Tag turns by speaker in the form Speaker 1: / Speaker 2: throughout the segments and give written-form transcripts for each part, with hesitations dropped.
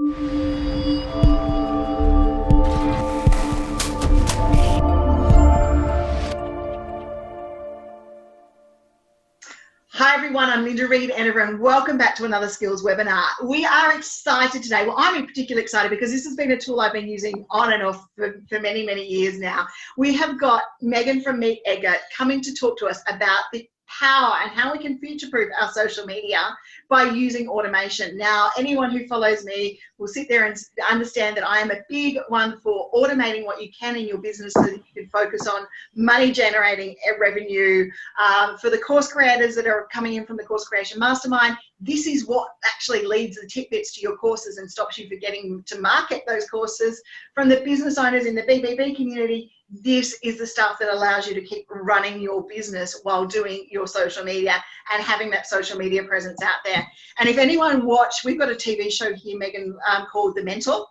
Speaker 1: Hi everyone, I'm Linda Reed-Enever and welcome back to another skills webinar. We are excited today. Well, I'm in particular excited because this has been a tool I've been using on and off for many, many years now. We have got Megan from Meet Edgar coming to talk to us about the power and how we can future-proof our social media by using automation. Now, anyone who follows me will sit there and understand that I am a big one for automating what you can in your business so that you can focus on money generating revenue. For the course creators that are coming in from the Course Creation Mastermind, this is what actually leads the tidbits to your courses and stops you from getting to market those courses. From the business owners in the BBB community, this is the stuff that allows you to keep running your business while doing your social media and having that social media presence out there. And if anyone watched, we've got a TV show here, Megan, called The Mentor.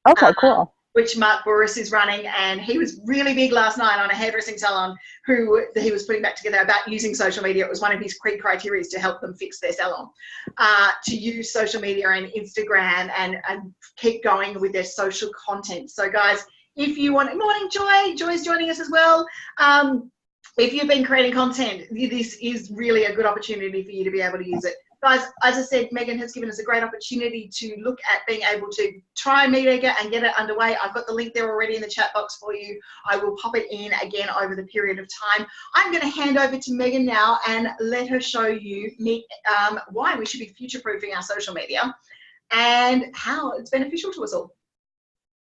Speaker 2: Okay, cool.
Speaker 1: Which Mark Boris is running, and he was really big last night on a hairdressing salon who he was putting back together about using social media. It was one of his key criteria to help them fix their salon, to use social media and Instagram and keep going with their social content. So guys, if you want, good morning Joy's joining us as well. If you've been creating content, this is really a good opportunity for you to be able to use it. Guys, as I said, Megan has given us a great opportunity to look at being able to try Meet Edgar and get it underway. I've got the link there already in the chat box for you. I will pop it in again over the period of time. I'm going to hand over to Megan now and let her show you why we should be future-proofing our social media and how it's beneficial to us all.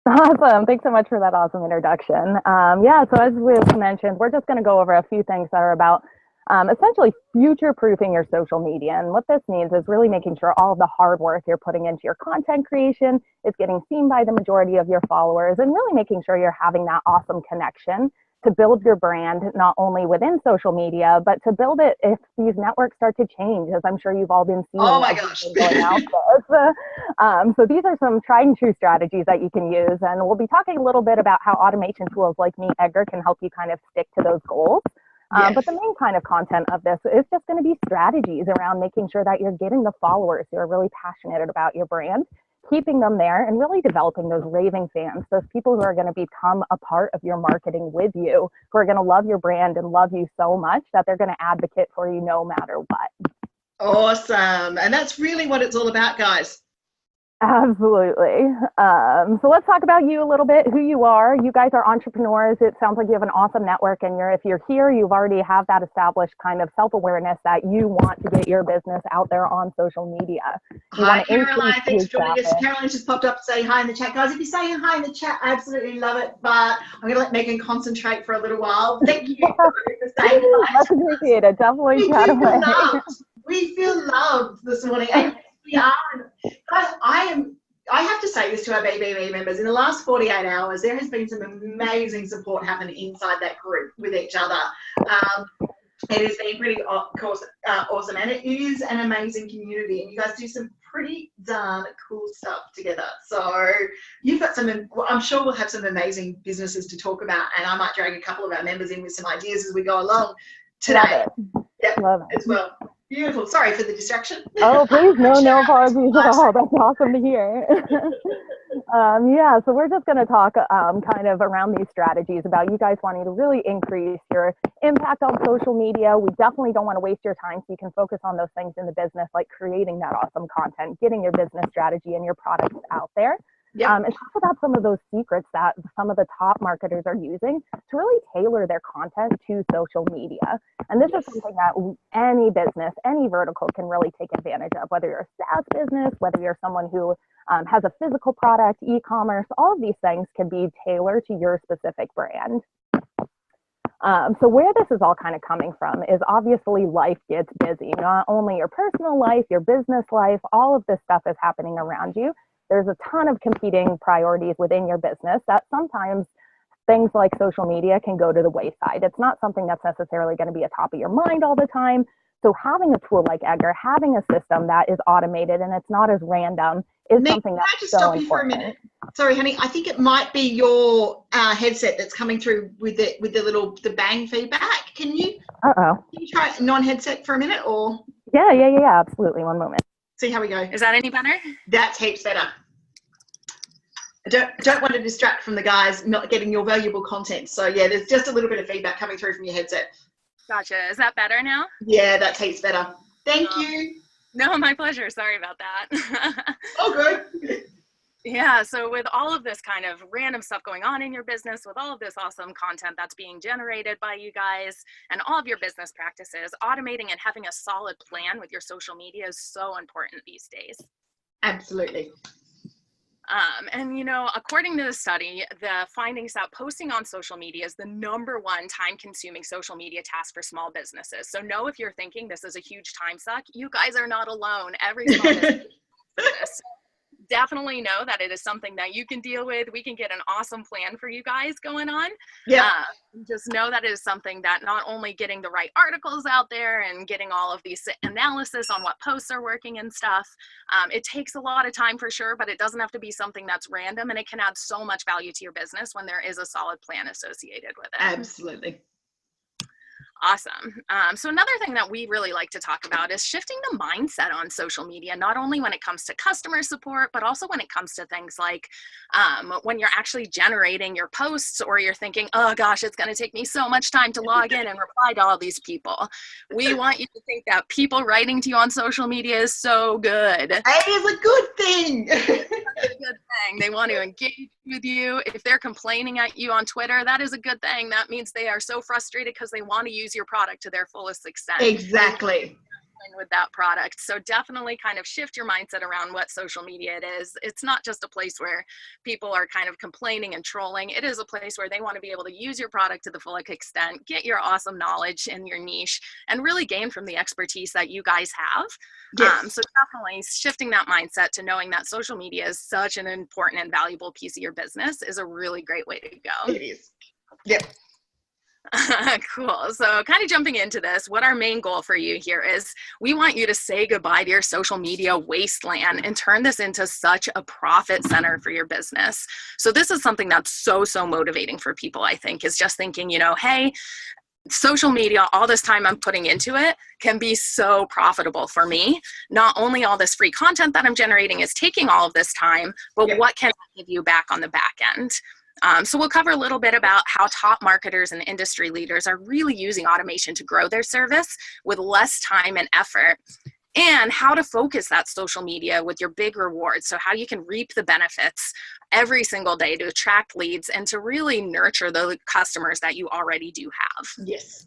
Speaker 2: Awesome. Thanks so much for that awesome introduction. Yeah, so as we mentioned, we're just going to go over a few things that are about essentially future-proofing your social media. And what this means is really making sure all of the hard work you're putting into your content creation is getting seen by the majority of your followers, and really making sure you're having that awesome connection to build your brand, not only within social media, but to build it if these networks start to change, as I'm sure you've all been seeing.
Speaker 1: Oh my gosh.
Speaker 2: Going out so these are some tried and true strategies that you can use. And we'll be talking a little bit about how automation tools like Meet Edgar can help you kind of stick to those goals.
Speaker 1: Yes.
Speaker 2: But the main kind of content of this is just going to be strategies around making sure that you're getting the followers who are really passionate about your brand, keeping them there, and really developing those raving fans, those people who are going to become a part of your marketing with you, who are going to love your brand and love you so much that they're going to advocate for you no matter what.
Speaker 1: Awesome. And that's really what it's all about, guys.
Speaker 2: Absolutely. So let's talk about you a little bit, who you are. You guys are entrepreneurs. It sounds like you have an awesome network, and if you're here, you've already have that established kind of self-awareness that you want to get your business out there on social media.
Speaker 1: Hi, Caroline. Thanks for joining us. Caroline just popped up to say hi in the chat. Guys, if you're saying hi in the chat, I absolutely love it, but I'm going to let Megan concentrate for a little while. Thank you for saying hi.
Speaker 2: That's appreciated. Definitely chat away.
Speaker 1: We feel loved this morning. And we are. Guys, I have to say this to our BBB members. In the last 48 hours, there has been some amazing support happening inside that group with each other. It has been pretty, of course, awesome. And it is an amazing community. And you guys do some pretty darn cool stuff together. So you've got I'm sure we'll have some amazing businesses to talk about. And I might drag a couple of our members in with some ideas as we go along today.
Speaker 2: Love it.
Speaker 1: As well. Beautiful. Sorry for the distraction.
Speaker 2: Oh, please, no apologies at all. That's awesome to hear. Yeah, so we're just going to talk kind of around these strategies about you guys wanting to really increase your impact on social media. We definitely don't want to waste your time, so you can focus on those things in the business, like creating that awesome content, getting your business strategy and your products out there.
Speaker 1: Yep.
Speaker 2: And talk about some of those secrets that some of the top marketers are using to really tailor their content to social media. And this is something that any business, any vertical can really take advantage of, whether you're a SaaS business, whether you're someone who has a physical product, e-commerce, all of these things can be tailored to your specific brand. So where this is all kind of coming from is obviously life gets busy. Not only your personal life, your business life, all of this stuff is happening around you. There's a ton of competing priorities within your business that sometimes things like social media can go to the wayside. It's not something that's necessarily going to be atop of your mind all the time. So having a tool like Edgar, having a system that is automated and it's not as random is something that's so important. Can I just stop you for a minute?
Speaker 1: Sorry, honey. I think it might be your headset that's coming through with the bang feedback. Can you try non-headset for a minute or?
Speaker 2: Yeah, absolutely. One moment.
Speaker 1: See how we go.
Speaker 3: Is that any better?
Speaker 1: That's heaps better. I don't want to distract from the guys not getting your valuable content. So yeah, there's just a little bit of feedback coming through from your headset.
Speaker 3: Gotcha. Is that better now?
Speaker 1: Yeah, that tastes better. Thank you.
Speaker 3: No, my pleasure. Sorry about that.
Speaker 1: Oh, good.
Speaker 3: Yeah, so with all of this kind of random stuff going on in your business, with all of this awesome content that's being generated by you guys and all of your business practices, automating and having a solid plan with your social media is so important these days.
Speaker 1: Absolutely.
Speaker 3: And, you know, according to the study, the findings that posting on social media is the #1 time-consuming social media task for small businesses. So know if you're thinking this is a huge time suck, you guys are not alone. Every small business this. Definitely know that it is something that you can deal with. We can get an awesome plan for you guys going on.
Speaker 1: Yeah.
Speaker 3: Just know that it is something that not only getting the right articles out there and getting all of these analysis on what posts are working and stuff, it takes a lot of time for sure, but it doesn't have to be something that's random, and it can add so much value to your business when there is a solid plan associated with it.
Speaker 1: Absolutely.
Speaker 3: Awesome. So another thing that we really like to talk about is shifting the mindset on social media, not only when it comes to customer support, but also when it comes to things like when you're actually generating your posts, or you're thinking, oh gosh, it's going to take me so much time to log in and reply to all these people. We want you to think that people writing to you on social media is so good.
Speaker 1: It is a good thing.
Speaker 3: It's a good thing. They want to engage with you. If they're complaining at you on Twitter, that is a good thing. That means they are so frustrated because they want to use your product to their fullest extent.
Speaker 1: Exactly.
Speaker 3: With that product. So definitely kind of shift your mindset around what social media it is. It's not just a place where people are kind of complaining and trolling. It is a place where they want to be able to use your product to the fullest extent, get your awesome knowledge in your niche, and really gain from the expertise that you guys have.
Speaker 1: Yes.
Speaker 3: So definitely shifting that mindset to knowing that social media is such an important and valuable piece of your business is a really great way to go.
Speaker 1: It is. Yep.
Speaker 3: Cool. So kind of jumping into this, what our main goal for you here is we want you to say goodbye to your social media wasteland and turn this into such a profit center for your business. So this is something that's so motivating for people, I think, is just thinking, you know, hey, social media, all this time I'm putting into it can be so profitable for me. Not only all this free content that I'm generating is taking all of this time, but what can I give you back on the back end? So we'll cover a little bit about how top marketers and industry leaders are really using automation to grow their service with less time and effort, and how to focus that social media with your big rewards. So how you can reap the benefits every single day to attract leads and to really nurture the customers that you already do have.
Speaker 1: Yes.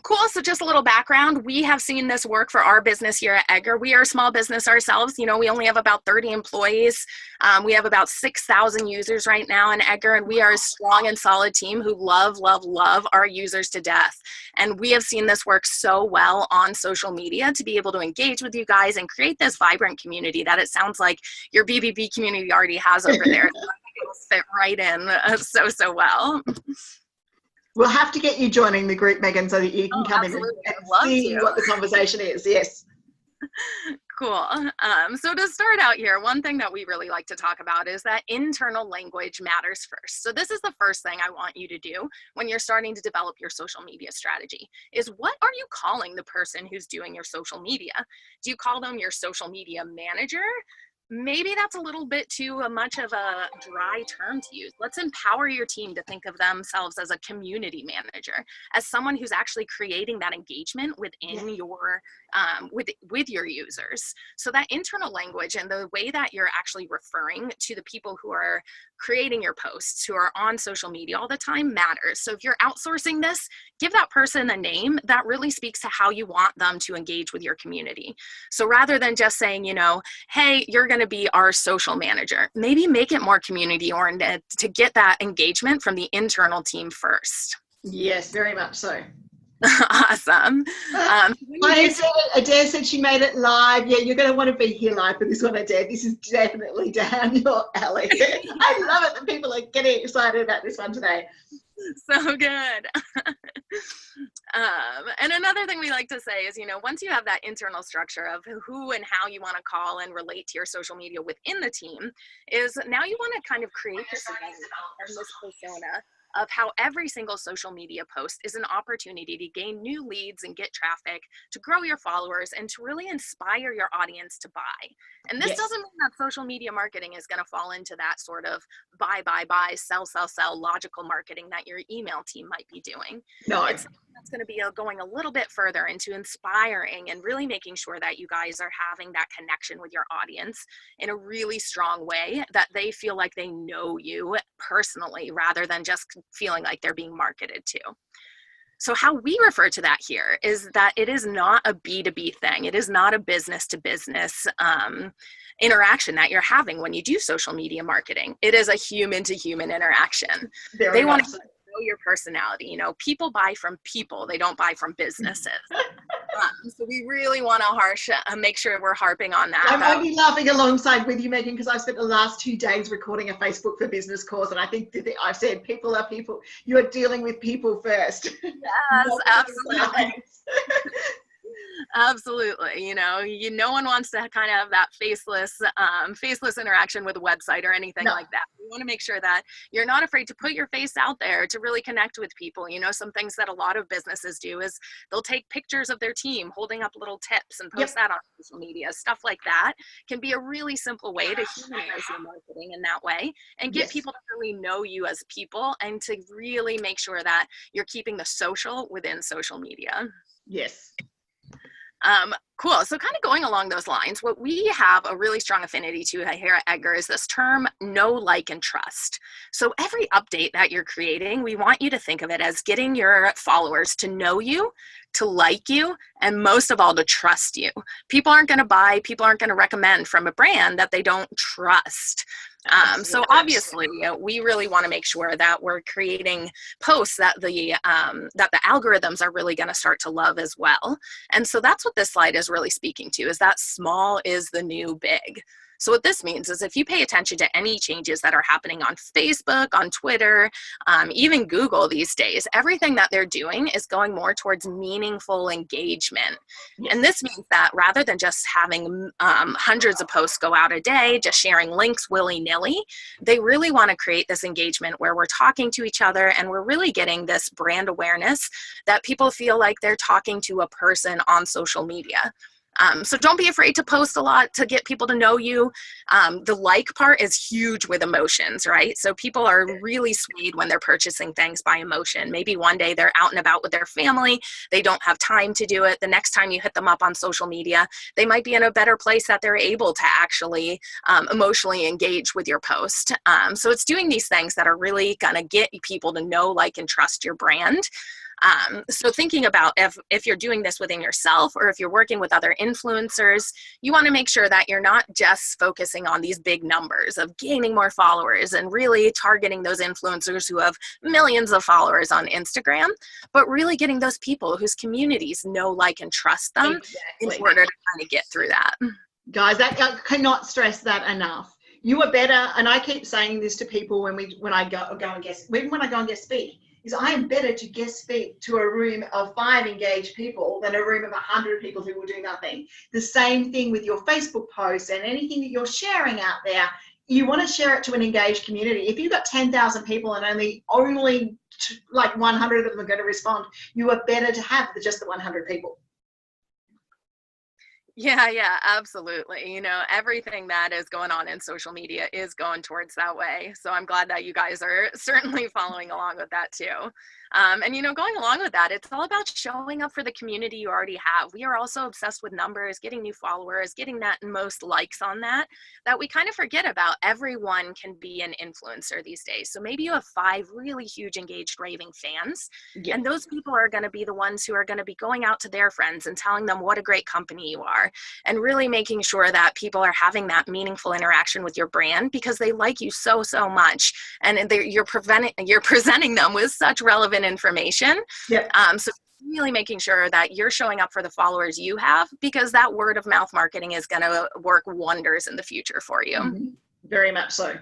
Speaker 3: Cool. So just a little background. We have seen this work for our business here at Edgar. We are a small business ourselves. You know, we only have about 30 employees. We have about 6,000 users right now in Edgar, and we are a strong and solid team who love our users to death. And we have seen this work so well on social media to be able to engage with you guys and create this vibrant community that it sounds like your BBB community already has over there. So I think it will fit right in so well.
Speaker 1: We'll have to get you joining the group, Megan, so that you can come in and see what the conversation is. Yes.
Speaker 3: Cool. So to start out here, one thing that we really like to talk about is that internal language matters first. So this is the first thing I want you to do when you're starting to develop your social media strategy is, what are you calling the person who's doing your social media? Do you call them your social media manager? Maybe that's a little bit too much of a dry term to use. Let's empower your team to think of themselves as a community manager, as someone who's actually creating that engagement within your with your users. So that internal language and the way that you're actually referring to the people who are creating your posts, who are on social media all the time, matters. So if you're outsourcing this, give that person a name that really speaks to how you want them to engage with your community. So rather than just saying, you know, hey, you're going to be our social manager, maybe make it more community oriented to get that engagement from the internal team first.
Speaker 1: Yes, very much so.
Speaker 3: Awesome.
Speaker 1: Adair said she made it live. Yeah, you're going to want to be here live for this one, Adair. This is definitely down your alley. I love it that people are getting excited about this one today.
Speaker 3: So good. And another thing we like to say is, you know, once you have that internal structure of who and how you want to call and relate to your social media within the team, is now you want to kind of create this persona of how every single social media post is an opportunity to gain new leads and get traffic, to grow your followers, and to really inspire your audience to buy. And this doesn't mean that social media marketing is going to fall into that sort of buy, sell, logical marketing that your email team might be doing.
Speaker 1: No.
Speaker 3: It's that's going to be going a little bit further into inspiring and really making sure that you guys are having that connection with your audience in a really strong way, that they feel like they know you personally rather than just feeling like they're being marketed to. So how we refer to that here is that it is not a B2B thing. It is not a business to business interaction that you're having when you do social media marketing. It is a human to human interaction. They want to know your personality. You know, people buy from people. They don't buy from businesses. So we really want to make sure we're harping on that.
Speaker 1: I'm only laughing alongside with you, Megan, because I've spent the last 2 days recording a Facebook for Business course, and I think I've said people are people. You are dealing with people first.
Speaker 3: Yes, absolutely. Absolutely. You know, no one wants to kind of have that faceless interaction with a website or anything like that. You want to make sure that you're not afraid to put your face out there to really connect with people. You know, some things that a lot of businesses do is they'll take pictures of their team holding up little tips and post that on social media. Stuff like that can be a really simple way to humanize your marketing in that way and get people to really know you as people and to really make sure that you're keeping the social within social media.
Speaker 1: Yes.
Speaker 3: Cool. So kind of going along those lines, what we have a really strong affinity to here at Edgar is this term, know, like, and trust. So every update that you're creating, we want you to think of it as getting your followers to know you, to like you, and most of all, to trust you. People aren't going to buy, people aren't going to recommend from a brand that they don't trust. So obviously, we really want to make sure that we're creating posts that the algorithms are really going to start to love as well. And so that's what this slide is really speaking to, is that small is the new big. So what this means is if you pay attention to any changes that are happening on Facebook, on Twitter, even Google these days, everything that they're doing is going more towards meaningful engagement. And this means that rather than just having hundreds of posts go out a day, just sharing links willy-nilly, they really want to create this engagement where we're talking to each other and we're really getting this brand awareness that people feel like they're talking to a person on social media. So don't be afraid to post a lot to get people to know you. The like part is huge with emotions, right? So people are really swayed when they're purchasing things by emotion. Maybe one day they're out and about with their family. They don't have time to do it. The next time you hit them up on social media, they might be in a better place that they're able to actually emotionally engage with your post. So it's doing these things that are really going to get people to know, like, and trust your brand. So thinking about if you're doing this within yourself or if you're working with other influencers, you want to make sure that you're not just focusing on these big numbers of gaining more followers and really targeting those influencers who have millions of followers on Instagram, but really getting those people whose communities know, like, and trust them in order to kind of get through that.
Speaker 1: Guys, I cannot stress that enough. You are better, and I keep saying this to people when I go and guest, even when I go and guest speak, is I am better to guest speak to a room of 5 engaged people than a room of 100 people who will do nothing. The same thing with your Facebook posts and anything that you're sharing out there. You want to share it to an engaged community. If you've got 10,000 people and only like 100 of them are going to respond, you are better to have just the 100 people.
Speaker 3: Yeah, absolutely. You know, everything that is going on in social media is going towards that way. So I'm glad that you guys are certainly following along with that too. And, you know, going along with that, it's all about showing up for the community you already have. We are also obsessed with numbers, getting new followers, getting that most likes on that we kind of forget about. Everyone can be an influencer these days. So maybe you have 5 really huge, engaged, raving fans, and those people are going to be the ones who are going to be going out to their friends and telling them what a great company you are, and really making sure that people are having that meaningful interaction with your brand because they like you so much, and you're presenting them with such relevant information. So really making sure that you're showing up for the followers you have, because that word of mouth marketing is going to work wonders in the future for you.
Speaker 1: Very much so.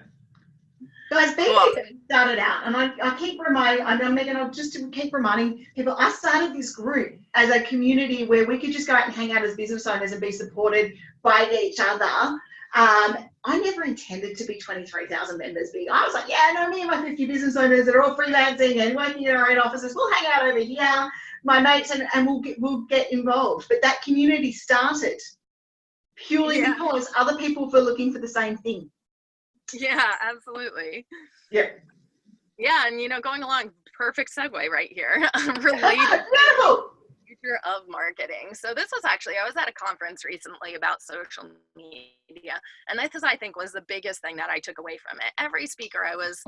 Speaker 1: Guys, BB started out, and I keep reminding, I'll just keep reminding people, I started this group as a community where we could just go out and hang out as business owners and be supported by each other. I never intended to be 23,000 members big. I was like, yeah, no, me and my 50 business owners that are all freelancing and working in our own offices, we'll hang out over here, my mates, and we'll get involved. But that community started purely because other people were looking for the same thing.
Speaker 3: Yeah, absolutely.
Speaker 1: Yeah.
Speaker 3: Yeah, and going along, perfect segue right here. Related
Speaker 1: Beautiful.
Speaker 3: future of marketing. So this was actually, I was at a conference recently about social media, and this I think was the biggest thing that I took away from it. Every speaker I was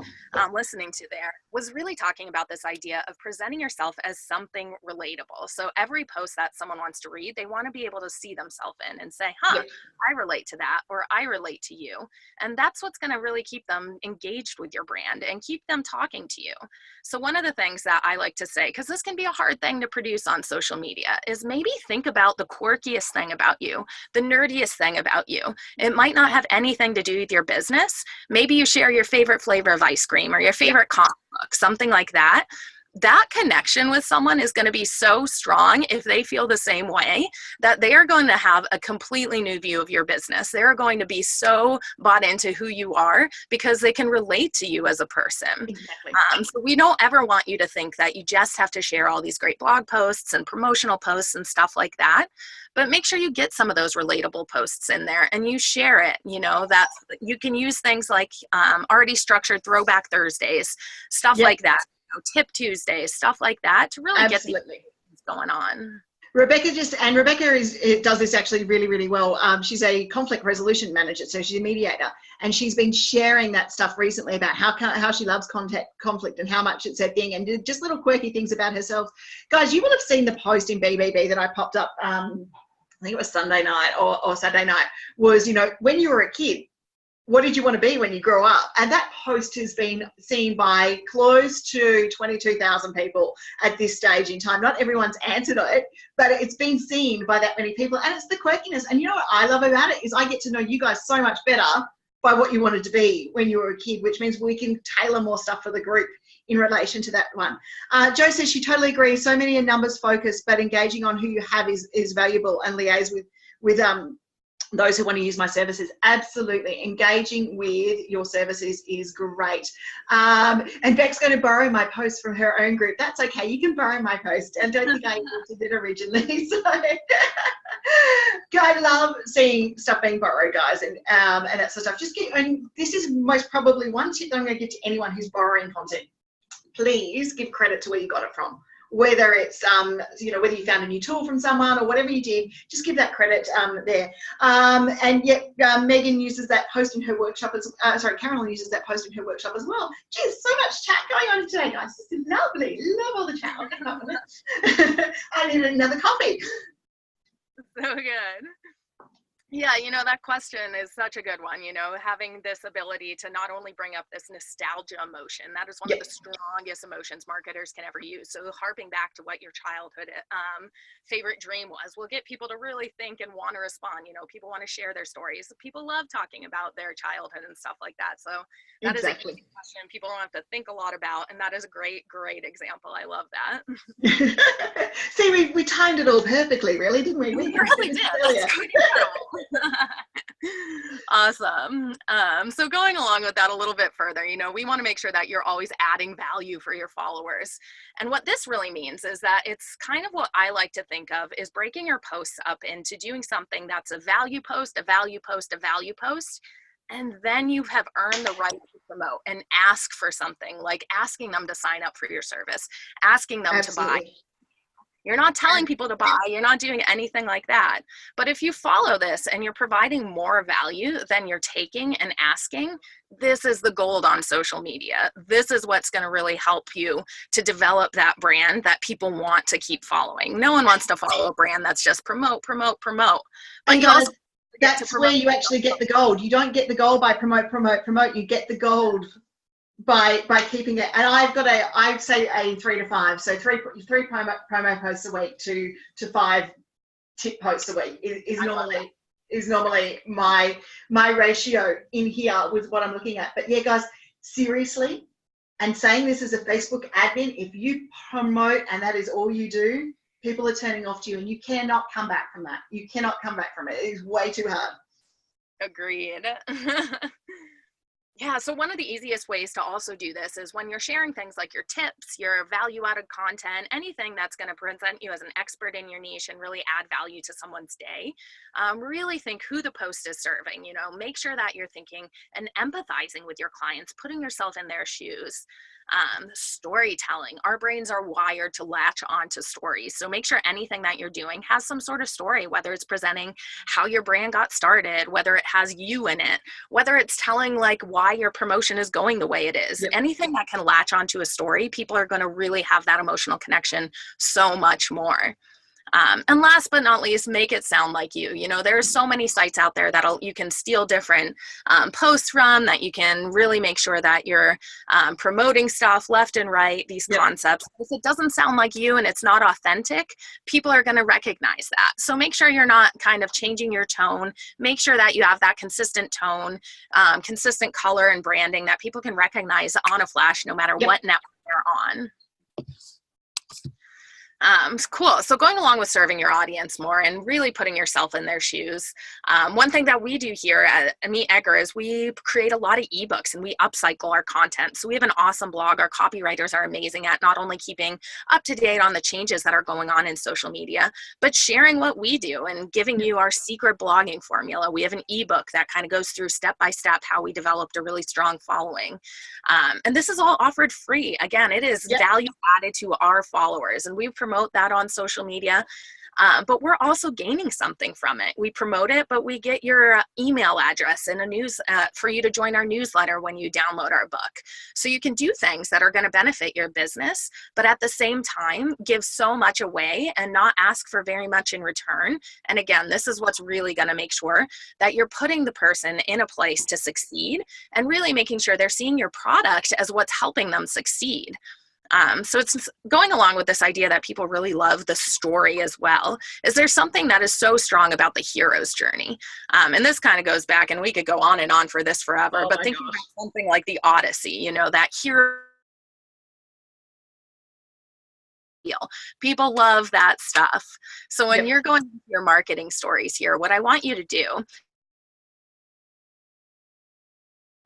Speaker 3: listening to there was really talking about this idea of presenting yourself as something relatable. So every post that someone wants to read, they want to be able to see themselves in and say, I relate to that, or I relate to you. And that's what's going to really keep them engaged with your brand and keep them talking to you. So one of the things that I like to say, because this can be a hard thing to produce on social media, is maybe think about the quirkiest thing about you, the nerdiest thing about you. It might not have anything to do with your business. Maybe you share your favorite flavor of ice cream or your favorite comic book, something like that. That connection with someone is going to be so strong if they feel the same way, that they are going to have a completely new view of your business. They're going to be so bought into who you are because they can relate to you as a person.
Speaker 1: Exactly.
Speaker 3: So we don't ever want you to think that you just have to share all these great blog posts and promotional posts and stuff like that. But make sure you get some of those relatable posts in there and you share it. That you can use things like already structured throwback Thursdays, stuff like that. Tip Tuesdays, stuff like that, to really get these things going on.
Speaker 1: Rebecca does this actually really, really well. She's a conflict resolution manager, so she's a mediator, and she's been sharing that stuff recently about how she loves conflict and how much it's her thing, and just little quirky things about herself. Guys, you will have seen the post in BBB that I popped up. I think it was Sunday night or Saturday night. Was when you were a kid, what did you want to be when you grow up? And that post has been seen by close to 22,000 people at this stage in time. Not everyone's answered it, but it's been seen by that many people. And it's the quirkiness. And what I love about it is I get to know you guys so much better by what you wanted to be when you were a kid, which means we can tailor more stuff for the group in relation to that one. Jo says she totally agrees. So many are numbers focused, but engaging on who you have is valuable, and liaise with those who want to use my services. Absolutely. Engaging with your services is great. And Beck's going to borrow my post from her own group. That's okay. You can borrow my post. And don't think I did it originally. So I love seeing stuff being borrowed, guys, and that sort of stuff. And this is most probably one tip that I'm going to give to anyone who's borrowing content. Please give credit to where you got it from. Whether it's, whether you found a new tool from someone or whatever you did, just give that credit there. And yet Megan uses that post in her workshop Carolyn uses that post in her workshop as well. Geez, so much chat going on today, guys. This is lovely. Love all the chat. I'll get enough of it. I need another coffee.
Speaker 3: So good. Yeah, that question is such a good one, having this ability to not only bring up this nostalgia emotion, that is one of the strongest emotions marketers can ever use. So harping back to what your childhood favorite dream will get people to really think and want to respond. People want to share their stories. People love talking about their childhood and stuff like that. So that is a great question people don't have to think a lot about. And that is a great, great example. I love that.
Speaker 1: See, we timed it all perfectly, really, didn't we?
Speaker 3: We really did. That's incredible. Awesome. So going along with that a little bit further, we want to make sure that you're always adding value for your followers. And what this really means is that it's kind of what I like to think of is breaking your posts up into doing something that's a value post, a value post, a value post. And then you have earned the right to promote and ask for something, like asking them to sign up for your service, asking them to buy. You're not telling people to buy. You're not doing anything like that. But if you follow this and you're providing more value than you're taking and asking, this is the gold on social media. This is what's going to really help you to develop that brand that people want to keep following. No one wants to follow a brand that's just promote, promote, promote. But you also
Speaker 1: that's where you actually get the gold. You don't get the gold by promote, promote, promote. You get the gold by keeping it. And I'd say a 3 to 5. So three promo posts a week to 5 tip posts a week is normally my ratio in here with what I'm looking at. But yeah, guys, seriously, and saying this as a Facebook admin, if you promote and that is all you do, people are turning off to you, and you cannot come back from that. You cannot come back from it. It is way too hard.
Speaker 3: Agreed. Yeah, so one of the easiest ways to also do this is when you're sharing things like your tips, your value-added content, anything that's going to present you as an expert in your niche and really add value to someone's day. Really think who the post is serving. You know, make sure that you're thinking and empathizing with your clients, putting yourself in their shoes. Storytelling. Our brains are wired to latch onto stories. So make sure anything that you're doing has some sort of story, whether it's presenting how your brand got started, whether it has you in it, whether it's telling like why your promotion is going the way it is.
Speaker 1: Yep.
Speaker 3: Anything that can latch onto a story, people are going to really have that emotional connection so much more. And last but not least, make it sound like you. You know, there's so many sites out there that you can steal different posts from, that you can really make sure that you're promoting stuff left and right, these concepts. If it doesn't sound like you and it's not authentic, people are going to recognize that. So make sure you're not kind of changing your tone. Make sure that you have that consistent tone, consistent color and branding that people can recognize on a flash no matter what network they're on. Cool. So going along with serving your audience more and really putting yourself in their shoes. One thing that we do here at Edgar is we create a lot of ebooks and we upcycle our content. So we have an awesome blog. Our copywriters are amazing at not only keeping up to date on the changes that are going on in social media, but sharing what we do and giving you our secret blogging formula. We have an ebook that kind of goes through step by step how we developed a really strong following. And this is all offered free. Again, it is value added to our followers, and we promote that on social media, but we're also gaining something from it. We promote it, but we get your email address and a news for you to join our newsletter when you download our book. So you can do things that are going to benefit your business, but at the same time, give so much away and not ask for very much in return. And again, this is what's really going to make sure that you're putting the person in a place to succeed and really making sure they're seeing your product as what's helping them succeed. So it's going along with this idea that people really love the story as well. Is there something that is so strong about the hero's journey? And this kind of goes back, and we could go on and on for this forever, but thinking about something like the Odyssey, you know, that hero. People love that stuff. So when you're going into your marketing stories here, what I want you to do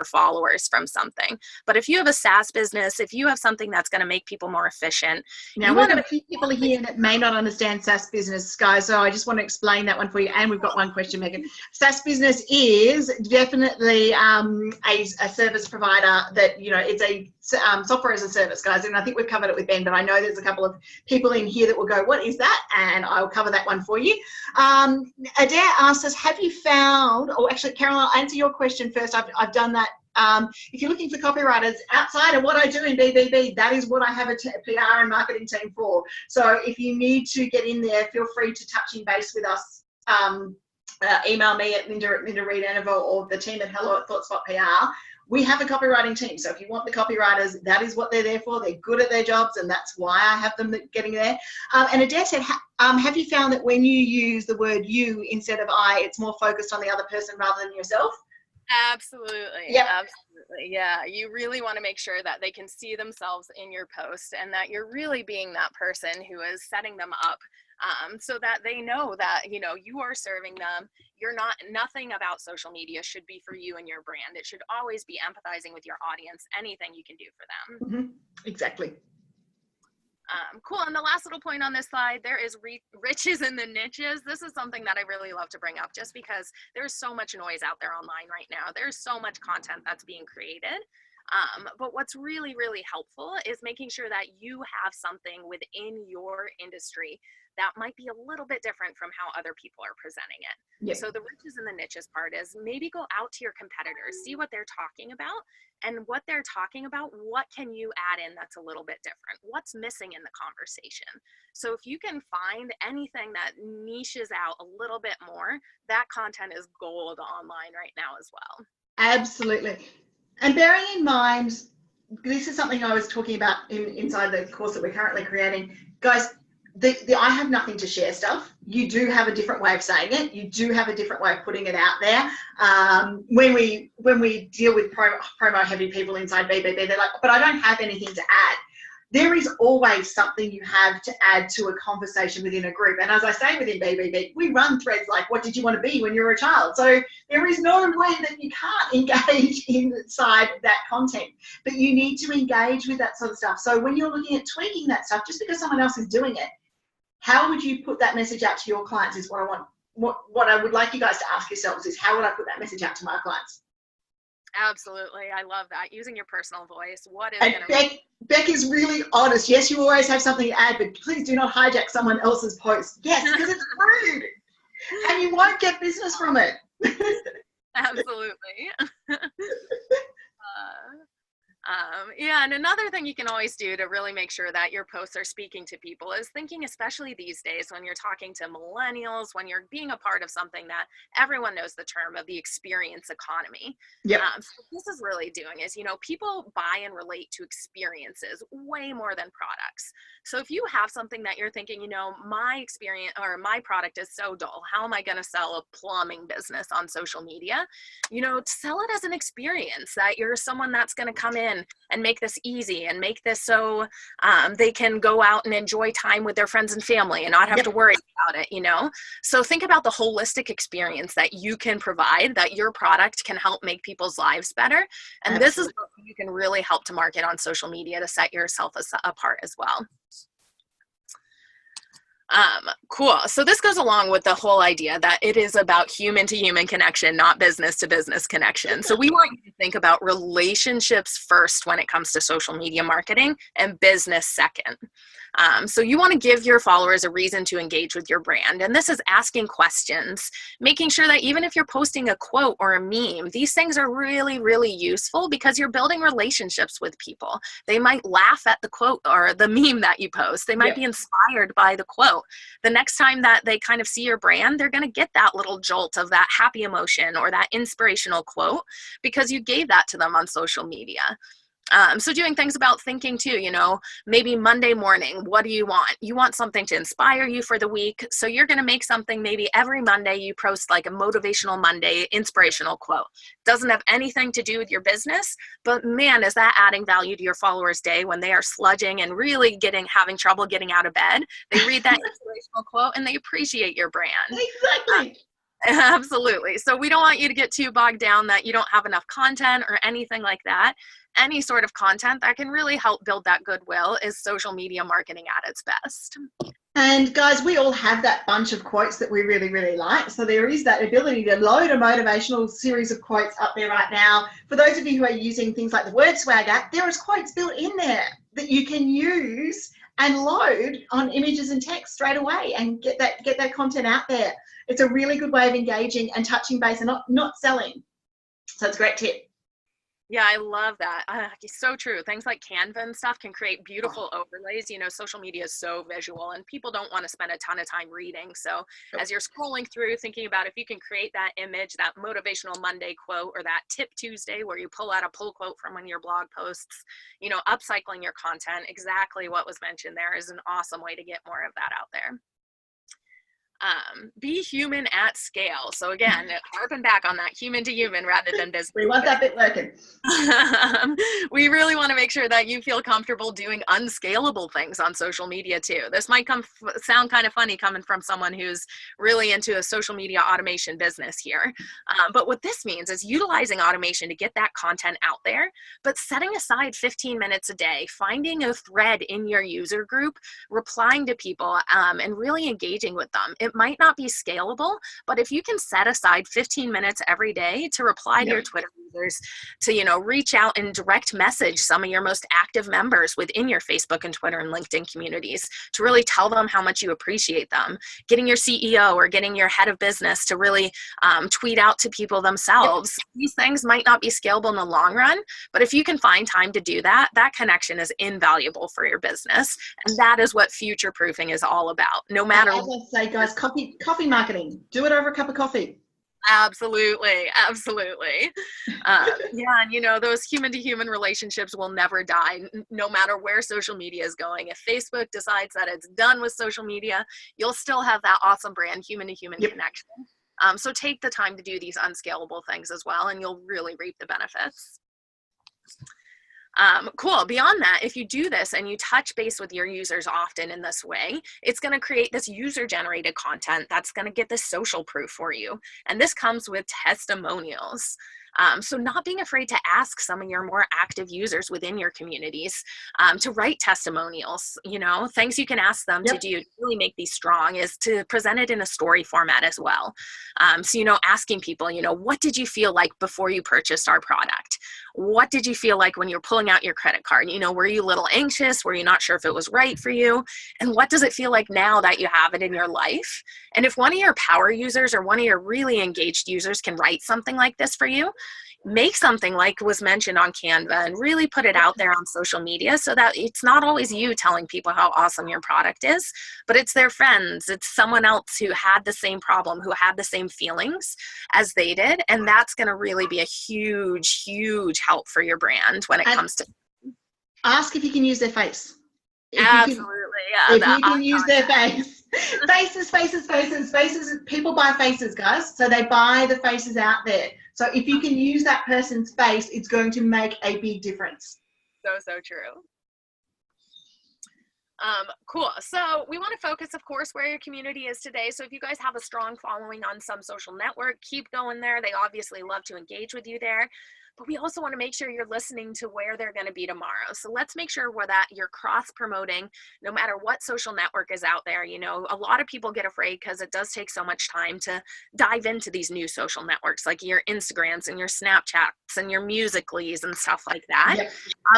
Speaker 3: followers from something. But if you have a SaaS business, if you have something that's going to make people more efficient,
Speaker 1: now we've got a few people here that may not understand SaaS business, guys, so I just want to explain that one for you. And we've got one question, Megan. SaaS business is definitely a service provider that, you know, it's a software as a service, guys, and I think we've covered it with Ben, but I know there's a couple of people in here that will go, what is that? And I'll cover that one for you. Adair asked us, have you found, or actually, Carol, I'll answer your question first. I've done that. If you're looking for copywriters outside of what I do in BBB, that is what I have a PR and marketing team for. So if you need to get in there, feel free to touch in base with us. Email me at Linda Reed-Enever or the team at hello@ThoughtSpot.pr. We have a copywriting team. So if you want the copywriters, that is what they're there for. They're good at their jobs, and that's why I have them getting there. And Adair said, have you found that when you use the word you instead of I, it's more focused on the other person rather than yourself?
Speaker 3: Absolutely. Yep. Absolutely. Yeah. You really want to make sure that they can see themselves in your post and that you're really being that person who is setting them up, so that they know that, you know, you are serving them. You're not, nothing about social media should be for you and your brand. It should always be empathizing with your audience, anything you can do for them.
Speaker 1: Mm-hmm. Exactly.
Speaker 3: Cool. And the last little point on this slide, there is riches in the niches. This is something that I really love to bring up just because there's so much noise out there online right now. There's so much content that's being created. But what's really, really helpful is making sure that you have something within your industry that might be a little bit different from how other people are presenting it. Yep. So the riches and the niches part is maybe go out to your competitors, see what they're talking about, and what they're talking about, what can you add in that's a little bit different? What's missing in the conversation? So if you can find anything that niches out a little bit more, that content is gold online right now as well.
Speaker 1: Absolutely. And bearing in mind, this is something I was talking about inside the course that we're currently creating. Guys, I have nothing to share stuff. You do have a different way of saying it. You do have a different way of putting it out there. When we deal with promo heavy people inside BBB, they're like, but I don't have anything to add. there is always something you have to add to a conversation within a group. And as I say within BBB, we run threads like, what did you want to be when you were a child? So there is no way that you can't engage inside that content, but you need to engage with that sort of stuff. So when you're looking at tweaking that stuff, just because someone else is doing it, how would you put that message out to your clients is what I want. What I would like you guys to ask yourselves is, how would I put that message out to my clients?
Speaker 3: Absolutely. I love that. Using your personal voice. What is
Speaker 1: and Beck is really honest. Yes, you always have something to add, but please do not hijack someone else's post. Yes, because it's rude. And you won't get business from it.
Speaker 3: Absolutely. Yeah, and another thing you can always do to really make sure that your posts are speaking to people is thinking, especially these days when you're talking to millennials, when you're being a part of something that everyone knows the term of the experience economy.
Speaker 1: Yep.
Speaker 3: So what this is really doing is, people buy and relate to experiences way more than products. So if you have something that you're thinking, my experience or my product is so dull, how am I going to sell a plumbing business on social media? Sell it as an experience, that you're someone that's going to come in and make this easy and make this so they can go out and enjoy time with their friends and family and not have to worry about it, So think about the holistic experience that you can provide, that your product can help make people's lives better. And Absolutely. This is what you can really help to market on social media to set yourself apart as well. Cool. So this goes along with the whole idea that it is about human to human connection, not business to business connection. So we want you to think about relationships first when it comes to social media marketing and business second. So you want to give your followers a reason to engage with your brand. And this is asking questions, making sure that even if you're posting a quote or a meme, these things are really, really useful because you're building relationships with people. They might laugh at the quote or the meme that you post. They might be inspired by the quote. The next time that they kind of see your brand, they're going to get that little jolt of that happy emotion or that inspirational quote because you gave that to them on social media. So doing things about thinking too, maybe Monday morning, what do you want? You want something to inspire you for the week. So you're going to make something, maybe every Monday you post like a motivational Monday inspirational quote. Doesn't have anything to do with your business, but man, is that adding value to your followers' day when they are sludging and really having trouble getting out of bed. They read that inspirational quote and they appreciate your brand.
Speaker 1: Exactly.
Speaker 3: Absolutely. So we don't want you to get too bogged down that you don't have enough content or anything like that. Any sort of content that can really help build that goodwill is social media marketing at its best.
Speaker 1: And guys, we all have that bunch of quotes that we really, really like. So there is that ability to load a motivational series of quotes up there right now. For those of you who are using things like the Word Swag app, there is quotes built in there that you can use and load on images and text straight away and get that content out there. It's a really good way of engaging and touching base and not selling. So it's a great tip.
Speaker 3: Yeah, I love that. It's so true. Things like Canva and stuff can create beautiful overlays. Social media is so visual and people don't want to spend a ton of time reading. So as you're scrolling through, thinking about if you can create that image, that motivational Monday quote or that tip Tuesday where you pull out a pull quote from one of your blog posts, upcycling your content, exactly what was mentioned there is an awesome way to get more of that out there. Be human at scale. So again, harping back on that human to human rather than business.
Speaker 1: We want that bit working.
Speaker 3: We really want to make sure that you feel comfortable doing unscalable things on social media too. This might sound kind of funny coming from someone who's really into a social media automation business here. But what this means is utilizing automation to get that content out there, but setting aside 15 minutes a day, finding a thread in your user group, replying to people, and really engaging with them. It might not be scalable, but if you can set aside 15 minutes every day to reply to your Twitter users, to, reach out and direct message some of your most active members within your Facebook and Twitter and LinkedIn communities, to really tell them how much you appreciate them, getting your CEO or getting your head of business to really tweet out to people themselves. These things might not be scalable in the long run, but if you can find time to do that, that connection is invaluable for your business. And that is what future proofing is all about. No matter
Speaker 1: as I say, guys, coffee marketing. Do it over a cup of coffee.
Speaker 3: Absolutely. Yeah, and those human to human relationships will never die, no matter where social media is going. If Facebook decides that it's done with social media, you'll still have that awesome brand, human to human connection. So take the time to do these unscalable things as well, and you'll really reap the benefits. Cool. Beyond that, if you do this and you touch base with your users often in this way, it's going to create this user-generated content that's going to get this social proof for you. And this comes with testimonials. So not being afraid to ask some of your more active users within your communities to write testimonials, things you can ask them to do to really make these strong is to present it in a story format as well. So, asking people, what did you feel like before you purchased our product? What did you feel like when you're pulling out your credit card? Were you a little anxious? Were you not sure if it was right for you? And what does it feel like now that you have it in your life? And if one of your power users or one of your really engaged users can write something like this for you, make something like was mentioned on Canva and really put it out there on social media so that it's not always you telling people how awesome your product is, but it's their friends. It's someone else who had the same problem, who had the same feelings as they did. And that's going to really be a huge, huge help for your brand when it comes to.
Speaker 1: Ask if you can use their face.
Speaker 3: Absolutely.
Speaker 1: If you can use their face. Faces. People buy faces, guys. So they buy the faces out there. So if you can use that person's face, it's going to make a big difference.
Speaker 3: So true. Cool. So we want to focus, of course, where your community is today. So if you guys have a strong following on some social network, keep going there. They obviously love to engage with you there. But we also want to make sure you're listening to where they're going to be tomorrow. So let's make sure that you're cross-promoting no matter what social network is out there. A lot of people get afraid because it does take so much time to dive into these new social networks, like your Instagrams and your Snapchats and your Musical.lys and stuff like that.
Speaker 1: Yep.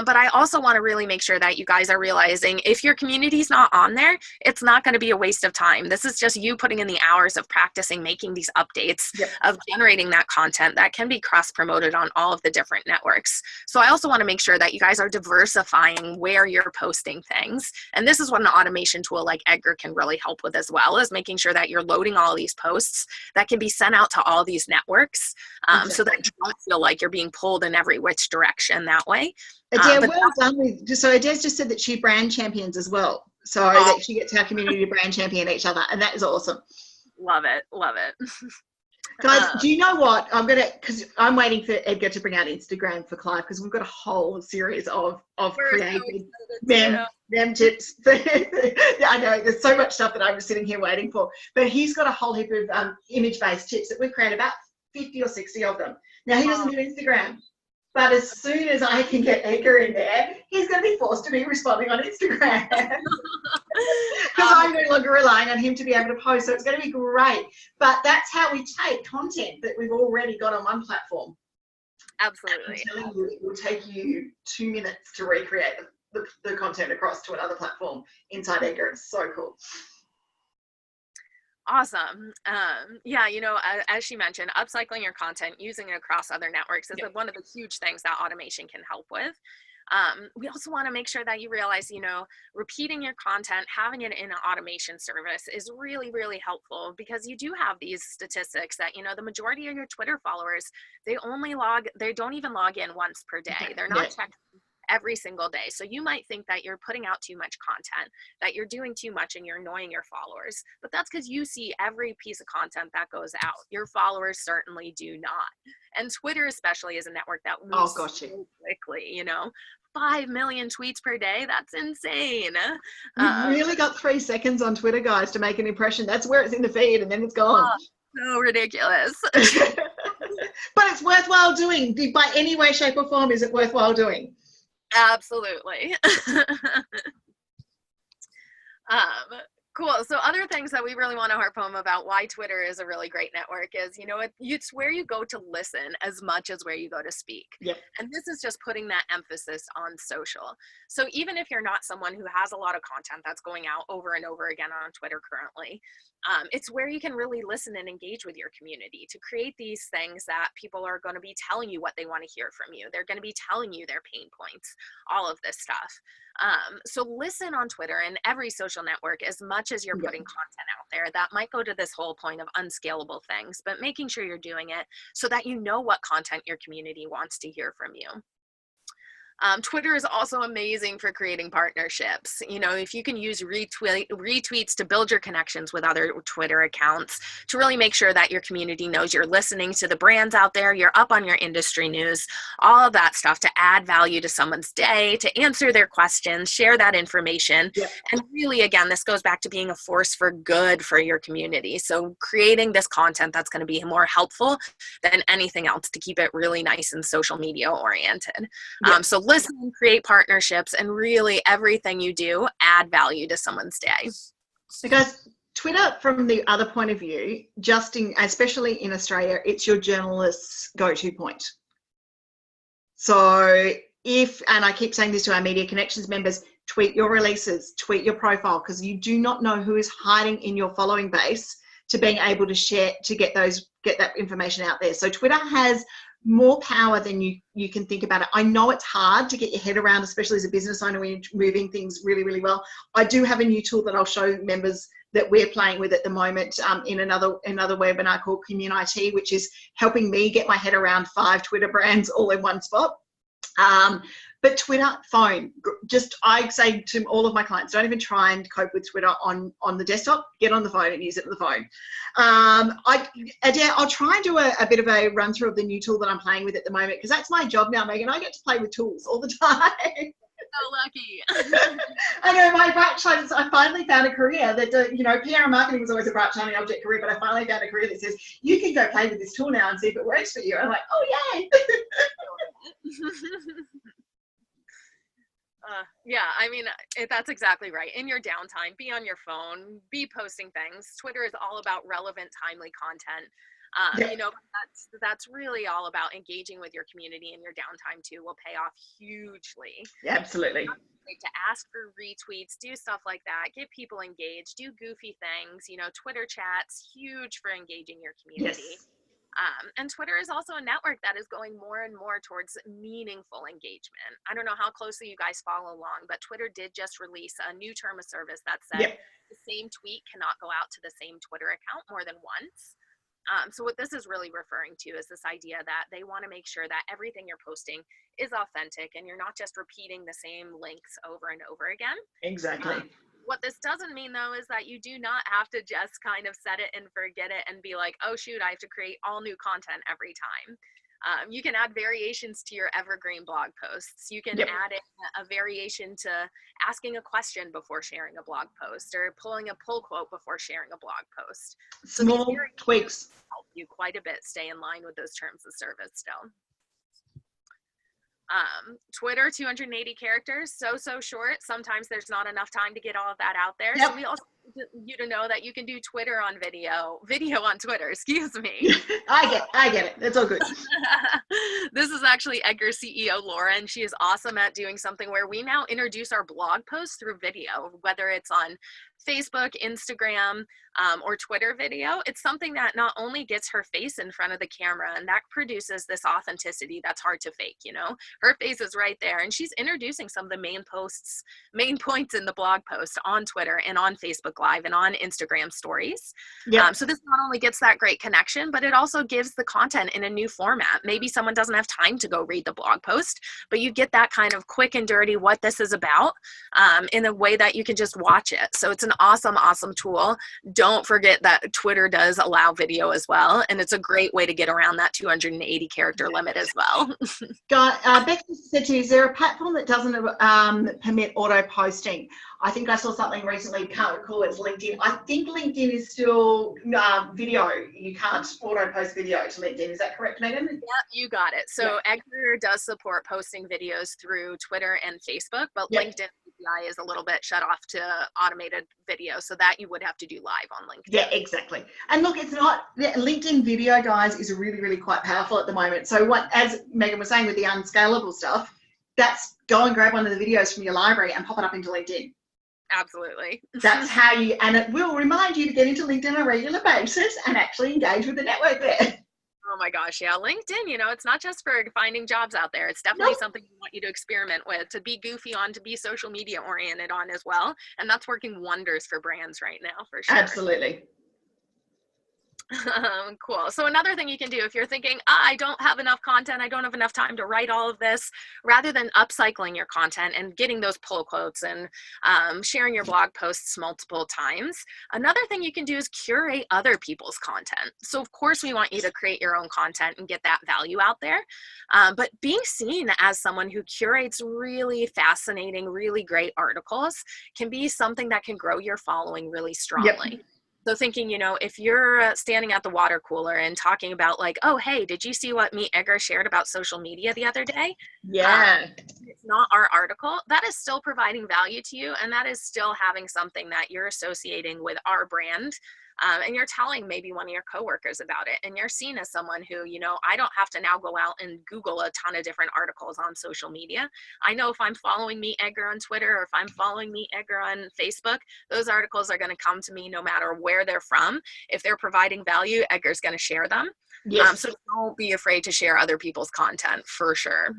Speaker 3: But I also want to really make sure that you guys are realizing if your community's not on there, it's not going to be a waste of time. This is just you putting in the hours of practicing making these updates, of generating that content that can be cross-promoted on all of the different networks. So I also want to make sure that you guys are diversifying where you're posting things. And this is what an automation tool like Edgar can really help with as well, is making sure that you're loading all these posts that can be sent out to all these networks so that you don't feel like you're being pulled in every which direction that way.
Speaker 1: Adair, well done. So Adair's just said that she brand champions as well. So that she gets our community to brand champion each other. And that is awesome.
Speaker 3: Love it.
Speaker 1: Guys, do you know what? because I'm waiting for Edgar to bring out Instagram for Clive, because we've got a whole series of created mem tips. I know there's so much stuff that I'm sitting here waiting for, but he's got a whole heap of image-based tips that we've created, about 50 or 60 of them. Now, he doesn't do Instagram, but as soon as I can get Edgar in there, he's going to be forced to be responding on Instagram. Because I'm no longer relying on him to be able to post, so it's going to be great. But that's how we take content that we've already got on one platform.
Speaker 3: Absolutely.
Speaker 1: I'm telling you, it will take you 2 minutes to recreate the content across to another platform inside Edgar. It's so cool.
Speaker 3: Awesome. As she mentioned, upcycling your content, using it across other networks is one of the huge things that automation can help with. We also want to make sure that you realize, repeating your content, having it in an automation service is really, really helpful, because you do have these statistics that, the majority of your Twitter followers, they don't even log in once per day. They're not checking every single day. So you might think that you're putting out too much content, that you're doing too much and you're annoying your followers, but that's because you see every piece of content that goes out. Your followers certainly do not. And Twitter especially is a network that moves so quickly, 5 million tweets per day. That's insane.
Speaker 1: You've really got 3 seconds on Twitter, guys, to make an impression. That's where it's in the feed, and then it's gone.
Speaker 3: So ridiculous.
Speaker 1: But it's worthwhile doing. By any way, shape, or form, is it worthwhile doing?
Speaker 3: Absolutely. Cool. So other things that we really want to harp home about why Twitter is a really great network is, it's where you go to listen as much as where you go to speak.
Speaker 1: Yep.
Speaker 3: And this is just putting that emphasis on social. So even if you're not someone who has a lot of content that's going out over and over again on Twitter currently, it's where you can really listen and engage with your community to create these things that people are going to be telling you what they want to hear from you. They're going to be telling you their pain points, all of this stuff. So listen on Twitter and every social network as much as you're putting content out there. That might go to this whole point of unscalable things, but making sure you're doing it so that you know what content your community wants to hear from you. Twitter is also amazing for creating partnerships. You know, if you can use retweets to build your connections with other Twitter accounts, to really make sure that your community knows you're listening to the brands out there, you're up on your industry news, all of that stuff to add value to someone's day, to answer their questions, share that information.
Speaker 1: Yep.
Speaker 3: And really, again, this goes back to being a force for good for your community. So creating this content that's going to be more helpful than anything else to keep it really nice and social media oriented.
Speaker 1: Yep.
Speaker 3: So listen, create partnerships, and really everything you do, add value to someone's day.
Speaker 1: Because Twitter, from the other point of view, especially in Australia, it's your journalist's go-to point. So and I keep saying this to our Media Connections members, tweet your releases, tweet your profile, because you do not know who is hiding in your following base to being able to share, to get that information out there. So Twitter has more power than you can think about it. I know it's hard to get your head around, especially as a business owner when you're moving things really, really well. I do have a new tool that I'll show members that we're playing with at the moment in another webinar called Community, which is helping me get my head around 5 Twitter brands all in one spot. But Twitter, phone, I say to all of my clients, don't even try and cope with Twitter on the desktop. Get on the phone and use it on the phone. I'll try and do a bit of a run through of the new tool that I'm playing with at the moment, because that's my job now, Megan. I get to play with tools all the time.
Speaker 3: So lucky.
Speaker 1: I know, my bright shine is I finally found a career that, PR and marketing was always a bright shining object career, but I finally found a career that says, you can go play with this tool now and see if it works for you. I'm like, oh, yay.
Speaker 3: Yeah, I mean, that's exactly right. In your downtime, be on your phone, be posting things. Twitter is all about relevant, timely content.
Speaker 1: Yeah.
Speaker 3: You know, that's really all about engaging with your community in your downtime too. Will pay off hugely.
Speaker 1: Yeah, absolutely.
Speaker 3: To ask for retweets, do stuff like that, get people engaged, do goofy things. You know, Twitter chats, huge for engaging your community.
Speaker 1: Yes.
Speaker 3: And Twitter is also a network that is going more and more towards meaningful engagement. I don't know how closely you guys follow along, but Twitter did just release a new term of service that said the same tweet cannot go out to the same Twitter account more than once. So what this is really referring to is this idea that they want to make sure that everything you're posting is authentic and you're not just repeating the same links over and over again.
Speaker 1: Exactly.
Speaker 3: What this doesn't mean, though, is that you do not have to just kind of set it and forget it and be like, oh, shoot, I have to create all new content every time. You can add variations to your Evergreen blog posts. You can add in a variation to asking a question before sharing a blog post, or pulling a pull quote before sharing a blog post.
Speaker 1: Small tweaks
Speaker 3: help you quite a bit stay in line with those terms of service still. Twitter, 280 characters, so short. Sometimes there's not enough time to get all of that out there. So we also need you to know that you can do Twitter on video on Twitter, excuse me.
Speaker 1: I get it. It's all good.
Speaker 3: This is actually Edgar CEO Laura, and she is awesome at doing something where we now introduce our blog posts through video, whether it's on Facebook, Instagram, or Twitter video. It's something that not only gets her face in front of the camera, and that produces this authenticity that's hard to fake, you know? Her face is right there, and she's introducing some of the main points in the blog post on Twitter and on Facebook Live and on Instagram stories. So this not only gets that great connection, but it also gives the content in a new format. Maybe someone doesn't have time to go read the blog post, but you get that kind of quick and dirty what this is about in a way that you can just watch it. So it's an awesome tool. Don't forget that Twitter does allow video as well, and it's a great way to get around that 280 character limit as well.
Speaker 1: Becky said to you, is there a platform that doesn't permit auto posting? I think I saw something recently, can't recall, it's LinkedIn. I think LinkedIn is still video. You can't auto post video to LinkedIn. Is that correct, Megan?
Speaker 3: Yep, you got it. So Edgar does support posting videos through Twitter and Facebook, but LinkedIn API is a little bit shut off to automated video, so that you would have to do live on LinkedIn.
Speaker 1: Yeah, exactly. And look, it's not, LinkedIn video, guys, is really, really quite powerful at the moment. So as Megan was saying with the unscalable stuff, that's go and grab one of the videos from your library and pop it up into LinkedIn.
Speaker 3: Absolutely.
Speaker 1: That's how and it will remind you to get into LinkedIn on a regular basis and actually engage with the network there.
Speaker 3: Oh my gosh, yeah. LinkedIn, you know, it's not just for finding jobs out there. It's definitely something we want you to experiment with, to be goofy on, to be social media oriented on as well. And that's working wonders for brands right now, for sure.
Speaker 1: Absolutely.
Speaker 3: Cool. So another thing you can do if you're thinking, I don't have enough content, I don't have enough time to write all of this, rather than upcycling your content and getting those pull quotes and sharing your blog posts multiple times, another thing you can do is curate other people's content. So of course we want you to create your own content and get that value out there. But being seen as someone who curates really fascinating, really great articles can be something that can grow your following really strongly.
Speaker 1: Yep.
Speaker 3: So thinking, if you're standing at the water cooler and talking about like, oh, hey, did you see what Edgar shared about social media the other day?
Speaker 1: Yeah.
Speaker 3: It's not our article. That is still providing value to you. And that is still having something that you're associating with our brand. And you're telling maybe one of your coworkers about it. And you're seen as someone who, I don't have to now go out and Google a ton of different articles on social media. I know if I'm following Edgar on Twitter, or if I'm following Edgar on Facebook, those articles are going to come to me no matter where they're from. If they're providing value, Edgar's going to share them.
Speaker 1: Yes.
Speaker 3: So don't be afraid to share other people's content, for sure.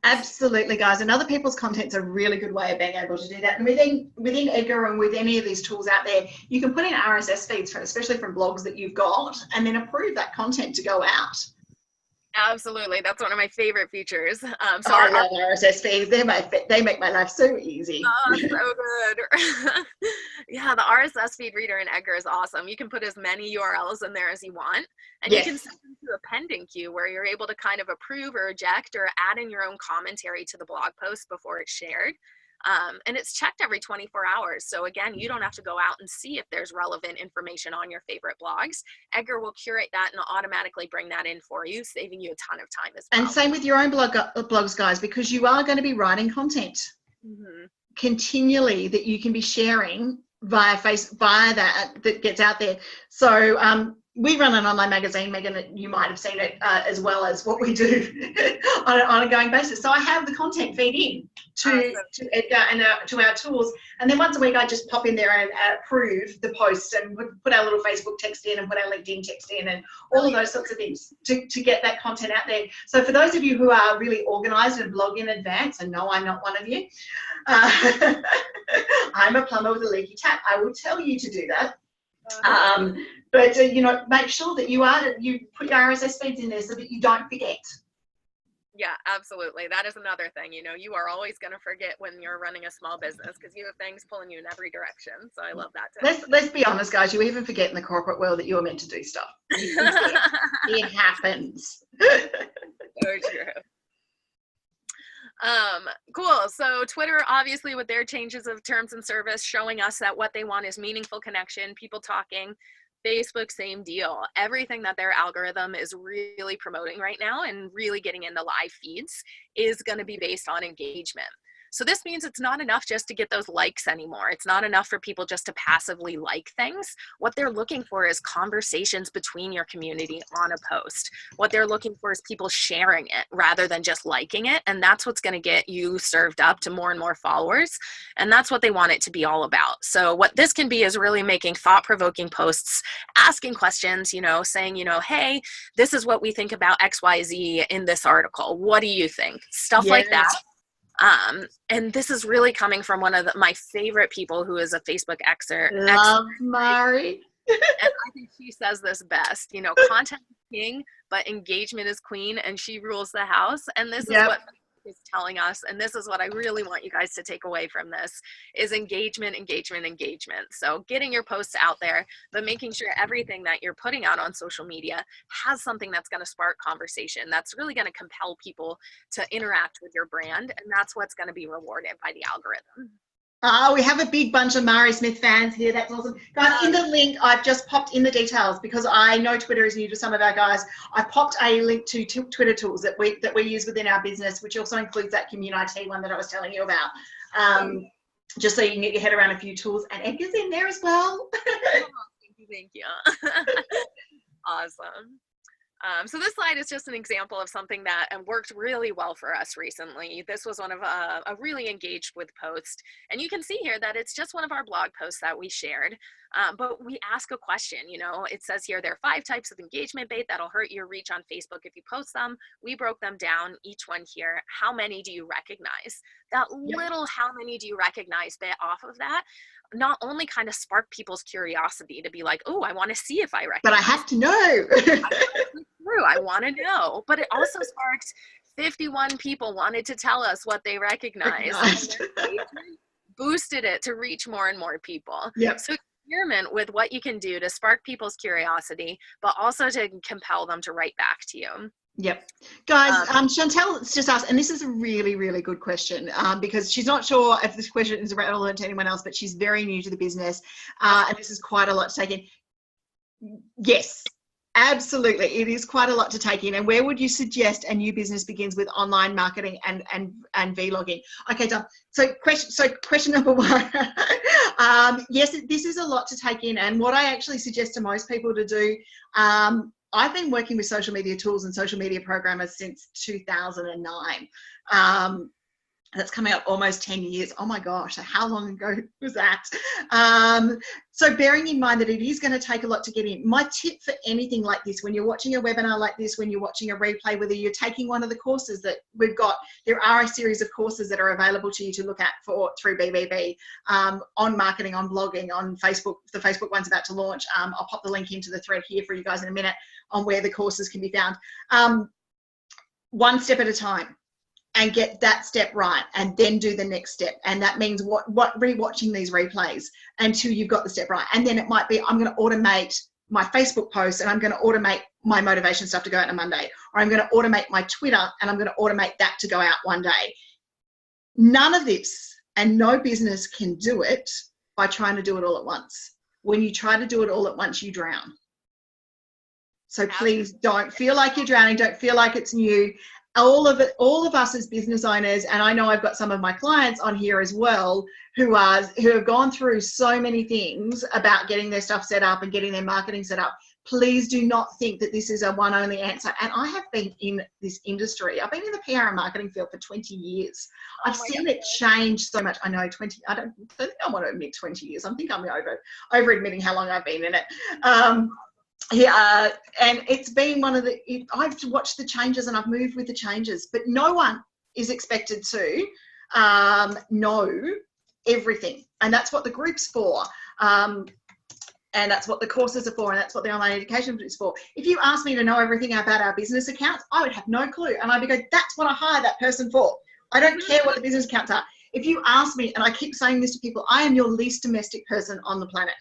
Speaker 1: Absolutely, guys. And other people's content's a really good way of being able to do that. And within Edgar and with any of these tools out there, you can put in RSS feeds, especially from blogs that you've got, and then approve that content to go out.
Speaker 3: Absolutely. That's one of my favorite features.
Speaker 1: I love RSS feeds. They make my life so easy.
Speaker 3: Oh, so good. Yeah, the RSS feed reader in Edgar is awesome. You can put as many URLs in there as you want, and
Speaker 1: Yes.
Speaker 3: you can set them to a pending queue where you're able to kind of approve or reject or add in your own commentary to the blog post before it's shared. And it's checked every 24 hours. So again, you don't have to go out and see if there's relevant information on your favorite blogs. Edgar will curate that and automatically bring that in for you, saving you a ton of time as well.
Speaker 1: And same with your own blogs, guys, because you are going to be writing content continually that you can be sharing via that gets out there. So we run an online magazine, Megan, you might have seen it as well as what we do on an ongoing basis. So I have the content feed in to Edgar and to our tools. And then once a week, I just pop in there and approve the posts and put our little Facebook text in and put our LinkedIn text in and all of those sorts of things to get that content out there. So for those of you who are really organized and blog in advance, and no, I'm not one of you, I'm a plumber with a leaky tap. I will tell you to do that. But make sure that you put your RSS feeds in there so that you don't forget.
Speaker 3: Yeah, absolutely. That is another thing. You are always going to forget when you're running a small business because you have things pulling you in every direction. So I love that too.
Speaker 1: Let's be honest, guys. You even forget in the corporate world that you were meant to do stuff. It happens.
Speaker 3: So true. Cool. So Twitter, obviously, with their changes of terms and service, showing us that what they want is meaningful connection, people talking. Facebook, same deal. Everything that their algorithm is really promoting right now and really getting into live feeds is going to be based on engagement. So this means it's not enough just to get those likes anymore. It's not enough for people just to passively like things. What they're looking for is conversations between your community on a post. What they're looking for is people sharing it rather than just liking it. And that's what's going to get you served up to more and more followers. And that's what they want it to be all about. So what this can be is really making thought-provoking posts, asking questions, saying, hey, this is what we think about XYZ in this article. What do you think? Stuff like that. And this is really coming from one of my favorite people who is a Facebook expert.
Speaker 1: Love Mari.
Speaker 3: And I think she says this best, content is king, but engagement is queen, and she rules the house. And this is what is telling us, and this is what I really want you guys to take away from this, is engagement, engagement, engagement. So getting your posts out there, but making sure everything that you're putting out on social media has something that's going to spark conversation, that's really going to compel people to interact with your brand, and that's what's going to be rewarded by the algorithm.
Speaker 1: We have a big bunch of Mari Smith fans here. That's awesome. Guys, in the link, I've just popped in the details because I know Twitter is new to some of our guys. I popped a link to Twitter tools that we use within our business, which also includes that community one that I was telling you about. Just so you can get your head around a few tools. And Edgar's in there as well.
Speaker 3: Thank you. Awesome. So this slide is just an example of something that worked really well for us recently. This was one of a really engaged with post. And you can see here that it's just one of our blog posts that we shared. But we ask a question, it says here, there are 5 types of engagement bait that'll hurt your reach on Facebook if you post them. We broke them down, each one here. How many do you recognize? That little how many do you recognize bit off of that not only kind of spark people's curiosity to be like, oh, I want to see if I recognize.
Speaker 1: But I have to know.
Speaker 3: I want to know. But it also sparked 51 people wanted to tell us what they recognized. Boosted it to reach more and more people.
Speaker 1: Yep.
Speaker 3: So experiment with what you can do to spark people's curiosity, but also to compel them to write back to you.
Speaker 1: Yep. Guys, Chantel's just asked, and this is a really, really good question, because she's not sure if this question is relevant to anyone else, but she's very new to the business, and this is quite a lot to take in. Yes, absolutely. It is quite a lot to take in. And where would you suggest a new business begins with online marketing and vlogging? Okay, done. So question number one. Yes, this is a lot to take in. And what I actually suggest to most people to do, I've been working with social media tools and social media programmers since 2009. That's coming up almost 10 years. Oh my gosh, how long ago was that? So bearing in mind that it is going to take a lot to get in, my tip for anything like this, when you're watching a webinar like this, when you're watching a replay, whether you're taking one of the courses that we've got, there are a series of courses that are available to you to look at through BBB, on marketing, on blogging, on Facebook. The Facebook one's about to launch. I'll pop the link into the thread here for you guys in a minute on where the courses can be found. One step at a time. And get that step right, and then do the next step. And that means rewatching these replays until you've got the step right. And then it might be, I'm going to automate my Facebook posts, and I'm going to automate my motivation stuff to go out on a Monday, or I'm going to automate my Twitter, and I'm going to automate that to go out one day. None of this, and no business can do it by trying to do it all at once. When you try to do it all at once, you drown. So please don't feel like you're drowning. Don't feel like it's new. All of us as business owners, and I know I've got some of my clients on here as well who have gone through so many things about getting their stuff set up and getting their marketing set up. Please do not think that this is a one only answer. And I have been in this industry. I've been in the PR and marketing field for 20 years. I've seen it change so much. I know 20, I don't think I want to admit 20 years. I think I'm over admitting how long I've been in it. Yeah, and it's been I've watched the changes and I've moved with the changes, but no one is expected to know everything. And that's what the group's for. And that's what the courses are for, and that's what the online education is for. If you asked me to know everything about our business accounts, I would have no clue. And I'd be going, that's what I hire that person for. I don't care what the business accounts are. If you ask me, and I keep saying this to people, I am your least domestic person on the planet.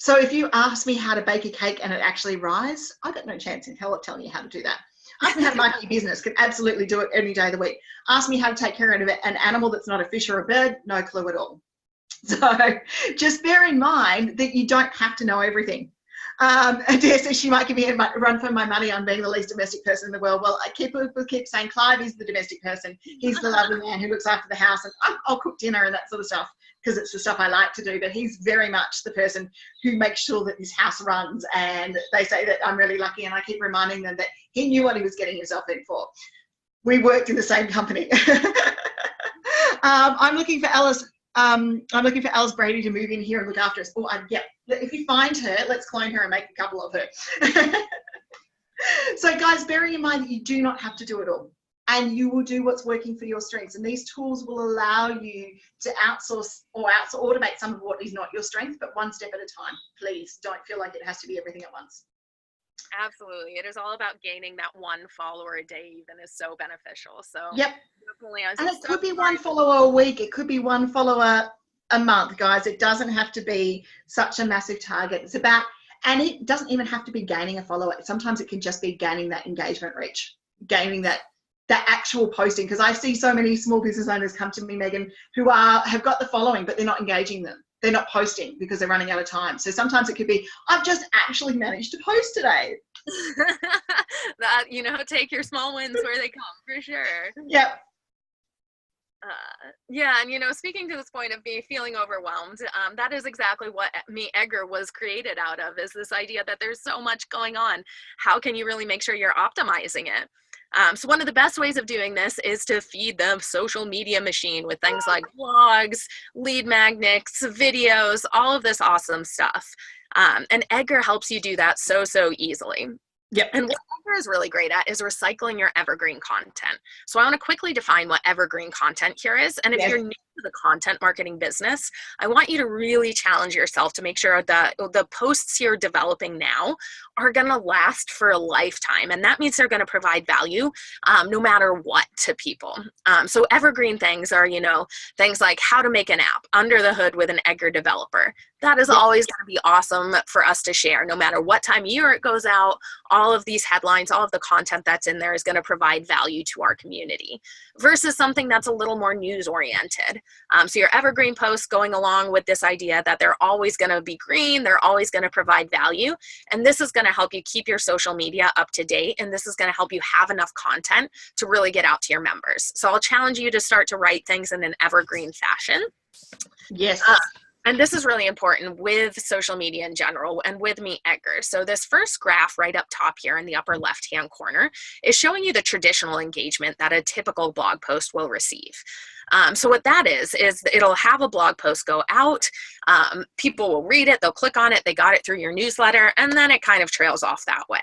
Speaker 1: So if you ask me how to bake a cake and it actually rise, I've got no chance in hell of telling you how to do that. Ask me how to market your business, can absolutely do it any day of the week. Ask me how to take care of an animal that's not a fish or a bird, no clue at all. So just bear in mind that you don't have to know everything. Adair says she might give me a run for my money on being the least domestic person in the world. Well, people keep saying Clive is the domestic person. He's the lovely man who looks after the house, and I'll cook dinner and that sort of stuff because it's the stuff I like to do. But he's very much the person who makes sure that his house runs. And they say that I'm really lucky, and I keep reminding them that he knew what he was getting himself in for. We worked in the same company. I'm looking for Alice. I'm looking for Alice Brady to move in here and look after us. Oh, yeah. If you find her, let's clone her and make a couple of her. So guys, bearing in mind that you do not have to do it all, and you will do what's working for your strengths. And these tools will allow you to outsource or automate some of what is not your strength, but one step at a time. Please don't feel like it has to be everything at once.
Speaker 3: Absolutely. It is all about gaining that one follower a day even is so beneficial. So
Speaker 1: yep.
Speaker 3: Definitely.
Speaker 1: And it could be one follower a week. It could be one follower a month, guys. It doesn't have to be such a massive target. It's about, and it doesn't even have to be gaining a follower. Sometimes it can just be gaining that engagement reach, gaining that actual posting. Because I see so many small business owners come to me, Megan, who have got the following, but they're not engaging them. They're not posting because they're running out of time. So sometimes it could be, I've just actually managed to post today.
Speaker 3: That, take your small wins where they come, for sure.
Speaker 1: Yep.
Speaker 3: Yeah, and speaking to this point of feeling overwhelmed, that is exactly what Edgar was created out of, is this idea that there's so much going on. How can you really make sure you're optimizing it? So one of the best ways of doing this is to feed the social media machine with things like blogs, lead magnets, videos, all of this awesome stuff. And Edgar helps you do that so easily.
Speaker 1: Yep.
Speaker 3: And what Edgar is really great at is recycling your evergreen content. So I want to quickly define what evergreen content here is. And if you're new to the content marketing business, I want you to really challenge yourself to make sure that the posts you're developing now are going to last for a lifetime. And that means they're going to provide value no matter what to people. So evergreen things are, things like how to make an app under the hood with an Edgar developer. That is always going to be awesome for us to share. No matter what time of year it goes out, all of these headlines, all of the content that's in there is going to provide value to our community versus something that's a little more news oriented. So your evergreen posts going along with this idea that they're always going to be green, they're always going to provide value. And this is going to help you keep your social media up to date. And this is going to help you have enough content to really get out to your members. So I'll challenge you to start to write things in an evergreen fashion.
Speaker 1: Yes.
Speaker 3: And this is really important with social media in general and with me, Edgar. So this first graph right up top here in the upper left-hand corner is showing you the traditional engagement that a typical blog post will receive. So what that is it'll have a blog post go out, people will read it, they'll click on it, they got it through your newsletter, and then it kind of trails off that way.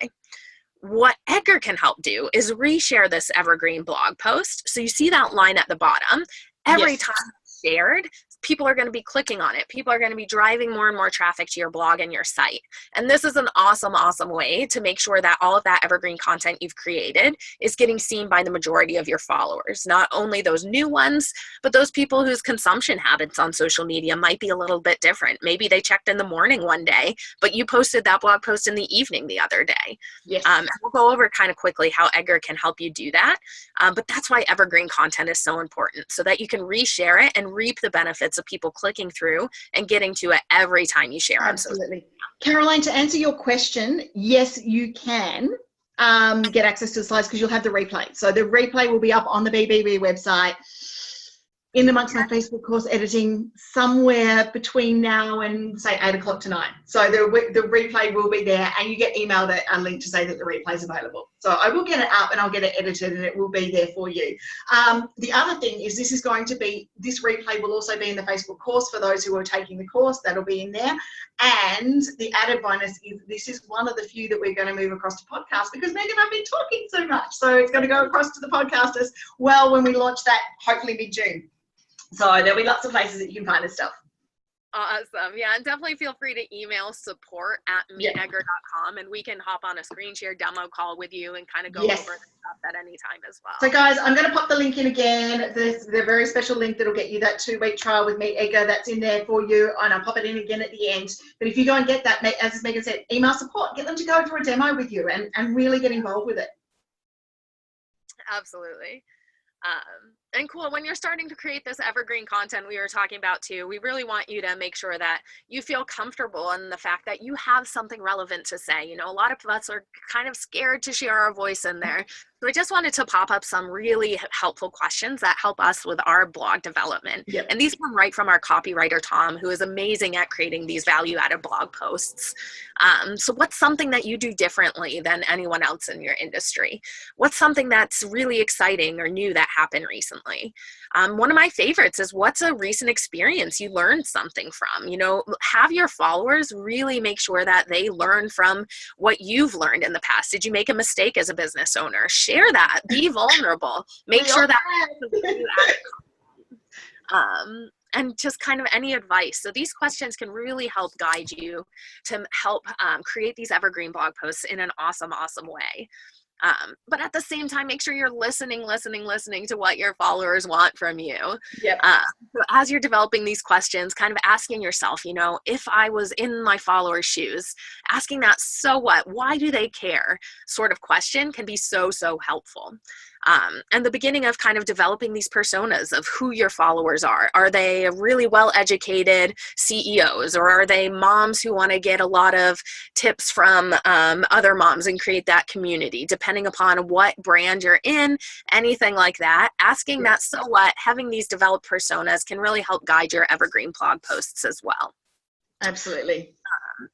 Speaker 3: What Edgar can help do is reshare this evergreen blog post. So you see that line at the bottom. Every time it's shared, people are going to be clicking on it. People are going to be driving more and more traffic to your blog and your site. And this is an awesome, awesome way to make sure that all of that evergreen content you've created is getting seen by the majority of your followers. Not only those new ones, but those people whose consumption habits on social media might be a little bit different. Maybe they checked in the morning one day, but you posted that blog post in the evening the other day.
Speaker 1: Yes.
Speaker 3: We'll go over kind of quickly how Edgar can help you do that. But that's why evergreen content is so important, so that you can reshare it and reap the benefits of people clicking through and getting to it every time you share.
Speaker 1: Absolutely. Caroline, to answer your question, yes, you can get access to the slides because you'll have the replay. So the replay will be up on the BBB website in amongst my Facebook course editing somewhere between now and say 8 o'clock tonight. So the replay will be there, and you get emailed a link to say that the replay is available. So I will get it up and I'll get it edited and it will be there for you. The other thing is this replay will also be in the Facebook course for those who are taking the course. That'll be in there. And the added bonus is this is one of the few that we're going to move across to podcast because Meg and I've been talking so much. So it's going to go across to the podcast as well when we launch that, hopefully mid-June. So there'll be lots of places that you can find this stuff.
Speaker 3: Awesome. Yeah, and definitely feel free to email support@meetedgar.com and we can hop on a screen share demo call with you and kind of go over the stuff at any time as well.
Speaker 1: So guys, I'm going to pop the link in again. There's the very special link that'll get you that 2-week trial with Meet Edgar. That's in there for you, and I'll pop it in again at the end. But if you go and get that, as Megan said, email support, get them to go through a demo with you and really get involved with it.
Speaker 3: Absolutely. And cool, when you're starting to create this evergreen content we were talking about too, we really want you to make sure that you feel comfortable in the fact that you have something relevant to say. A lot of us are kind of scared to share our voice in there. So I just wanted to pop up some really helpful questions that help us with our blog development.
Speaker 1: Yep.
Speaker 3: And these come right from our copywriter, Tom, who is amazing at creating these value-added blog posts. So what's something that you do differently than anyone else in your industry? What's something that's really exciting or new that happened recently? One of my favorites is what's a recent experience you learned something from? Have your followers really make sure that they learn from what you've learned in the past. Did you make a mistake as a business owner? Share that. Be vulnerable. Make sure that and just kind of any advice. So these questions can really help guide you to help create these evergreen blog posts in an awesome, awesome way. But at the same time, make sure you're listening to what your followers want from you.
Speaker 1: Yep.
Speaker 3: So as you're developing these questions, kind of asking yourself, if I was in my followers' shoes, asking that, so what? Why do they care? Sort of question can be so, so helpful. And the beginning of kind of developing these personas of who your followers are. Are they really well-educated CEOs, or are they moms who want to get a lot of tips from other moms and create that community, depending upon what brand you're in, anything like that. Asking that, so what, having these developed personas can really help guide your evergreen blog posts as well.
Speaker 1: Absolutely.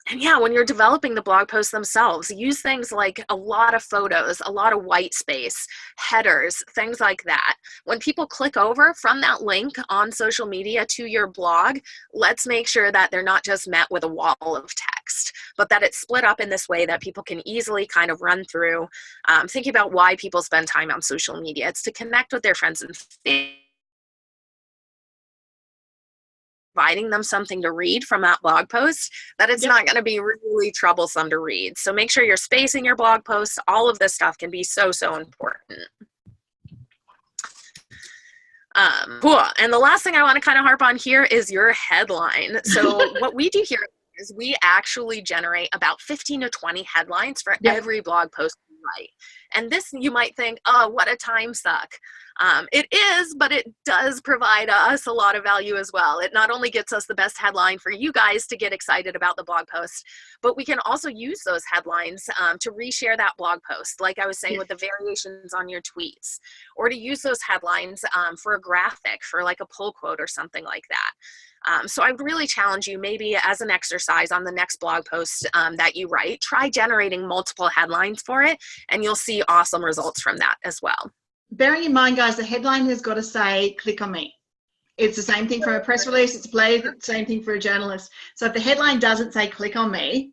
Speaker 3: And yeah, when you're developing the blog posts themselves, use things like a lot of photos, a lot of white space, headers, things like that. When people click over from that link on social media to your blog, let's make sure that they're not just met with a wall of text, but that it's split up in this way that people can easily kind of run through. Thinking about why people spend time on social media. It's to connect with their friends and family. providing them something to read from that blog post, that it's not going to be really troublesome to read. So make sure you're spacing your blog posts. All of this stuff can be so important. Cool. And the last thing I want to kind of harp on here is your headline. So what we do here is we actually generate about 15 to 20 headlines for every blog post we write. And this, you might think, oh, what a time suck. It is, but it does provide us a lot of value as well. It not only gets us the best headline for you guys to get excited about the blog post, but we can also use those headlines to reshare that blog post, like I was saying with the variations on your tweets, or to use those headlines for a graphic, for like a pull quote or something like that. So I would really challenge you, maybe as an exercise on the next blog post that you write, try generating multiple headlines for it, and you'll see awesome results from that as well.
Speaker 1: Bearing in mind, guys, the headline has got to say, click on me. It's the same thing for a press release. It's the same thing for a journalist. So if the headline doesn't say, click on me,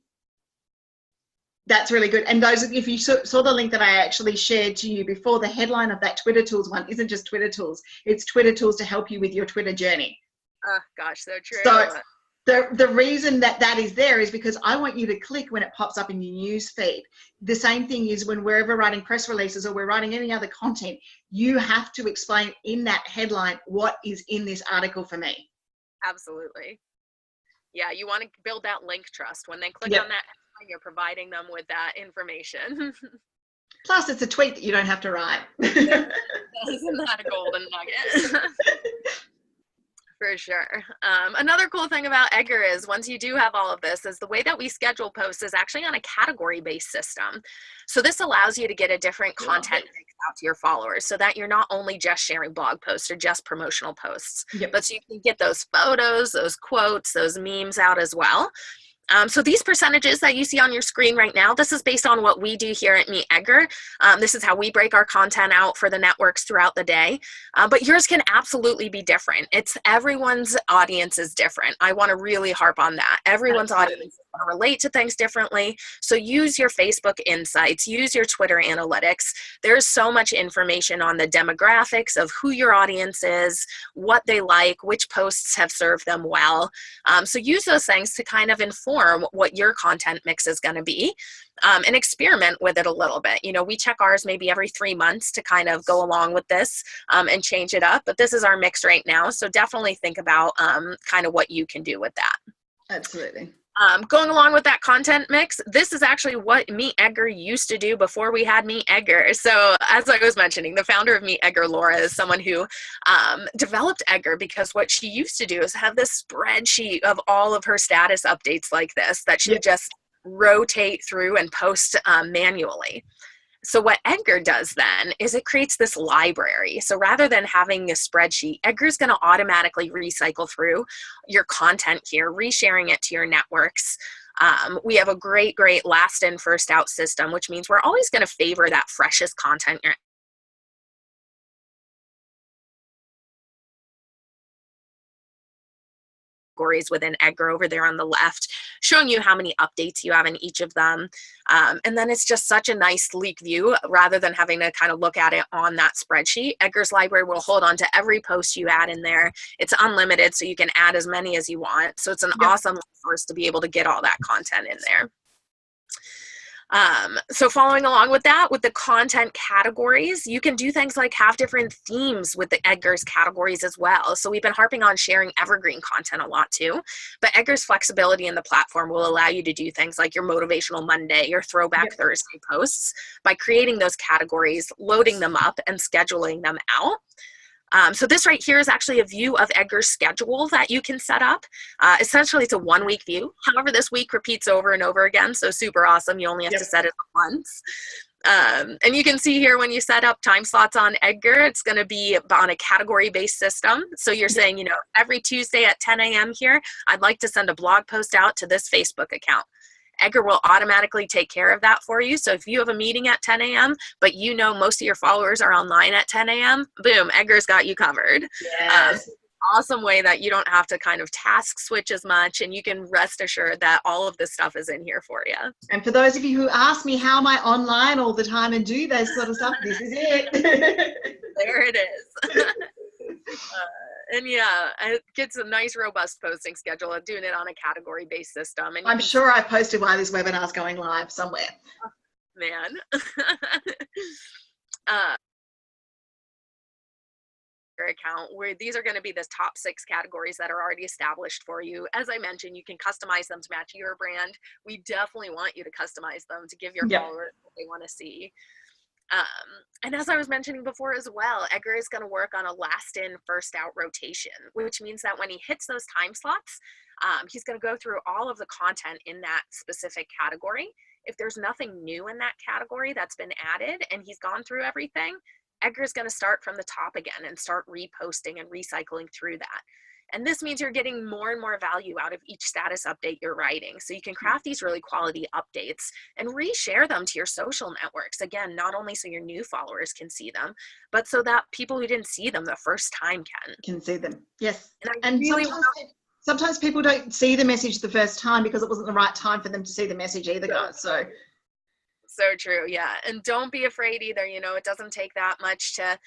Speaker 1: that's really good. And those, if you saw the link that I actually shared to you before, the headline of that Twitter Tools one isn't just Twitter Tools. It's Twitter Tools to help you with your Twitter journey.
Speaker 3: Oh, gosh, so true.
Speaker 1: So the reason that is there is because I want you to click when it pops up in your news feed. The same thing is when we're ever writing press releases or we're writing any other content, you have to explain in that headline what is in this article for me.
Speaker 3: Absolutely. Yeah, you want to build that link trust. When they click on that headline, you're providing them with that information.
Speaker 1: Plus, it's a tweet that you don't have to write.
Speaker 3: Isn't that a golden nugget? For sure. Another cool thing about Edgar is once you do have all of this, is the way that we schedule posts is actually on a category-based system. So this allows you to get a different content mix out to your followers so that you're not only just sharing blog posts or just promotional posts, but so you can get those photos, those quotes, those memes out as well. So these percentages that you see on your screen right now, this is based on what we do here at Meet Edgar. This is how we break our content out for the networks throughout the day. But yours can absolutely be different. It's everyone's audience is different. I want to really harp on that. Everyone's audience is going to relate to things differently. So use your Facebook insights, use your Twitter analytics. There's so much information on the demographics of who your audience is, what they like, which posts have served them well. So use those things to kind of inform what your content mix is going to be, and experiment with it a little bit. You know, we check ours maybe every 3 months to kind of go along with this and change it up, but this is our mix right now. So definitely think about kind of what you can do with that.
Speaker 1: Absolutely.
Speaker 3: Going along with that content mix, this is actually what Meet Edgar used to do before we had Meet Edgar. So as I was mentioning, the founder of Meet Edgar, Laura, is someone who developed Edgar because what she used to do is have this spreadsheet of all of her status updates like this that she would just rotate through and post manually. So what Edgar does then is it creates this library. So rather than having a spreadsheet, Edgar's going to automatically recycle through your content here, resharing it to your networks. We have a great last in, first out system, which means we're always going to favor that freshest content within Edgar over there on the left, showing you how many updates you have in each of them. And then it's just such a nice sleek view rather than having to kind of look at it on that spreadsheet. Edgar's library will hold on to every post you add in there. It's unlimited, so you can add as many as you want. So it's an awesome resource to be able to get all that content in there. So following along with that, with the content categories, you can do things like have different themes with the Edgar's categories as well. So we've been harping on sharing evergreen content a lot too, but Edgar's flexibility in the platform will allow you to do things like your Motivational Monday, your Throwback Thursday posts by creating those categories, loading them up, and scheduling them out. So this right here is actually a view of Edgar's schedule that you can set up. Essentially, it's a 1-week view. However, this week repeats over and over again, so super awesome. You only have to set it once. And you can see here when you set up time slots on Edgar, it's going to be on a category-based system. So you're saying, you know, every Tuesday at 10 a.m. here, I'd like to send a blog post out to this Facebook account. Edgar will automatically take care of that for you. So if you have a meeting at 10 a.m., but you know most of your followers are online at 10 a.m., boom, Edgar's got you covered. Awesome way that you don't have to kind of task switch as much, and you can rest assured that all of this stuff is in here for you.
Speaker 1: And for those of you who ask me how am I online all the time and do those sort of stuff, this is it.
Speaker 3: There it is. And yeah, it gets a nice robust posting schedule of doing it on a category based system. And
Speaker 1: I'm sure I posted while this webinar is going live somewhere.
Speaker 3: Man. Account where these are going to be the top 6 categories that are already established for you. As I mentioned, you can customize them to match your brand. We definitely want you to customize them to give your followers what they want to see. And as I was mentioning before as well, Edgar is going to work on a last in, first out rotation, which means that when he hits those time slots, he's going to go through all of the content in that specific category. If there's nothing new in that category that's been added and he's gone through everything, Edgar's going to start from the top again and start reposting and recycling through that. And this means you're getting more and more value out of each status update you're writing. So you can craft these really quality updates and reshare them to your social networks. Again, not only so your new followers can see them, but so that people who didn't see them the first time can
Speaker 1: see them. Yes.
Speaker 3: And really
Speaker 1: sometimes people don't see the message the first time because it wasn't the right time for them to see the message either, guys.
Speaker 3: So true. Yeah. And don't be afraid either. You know, it doesn't take that much to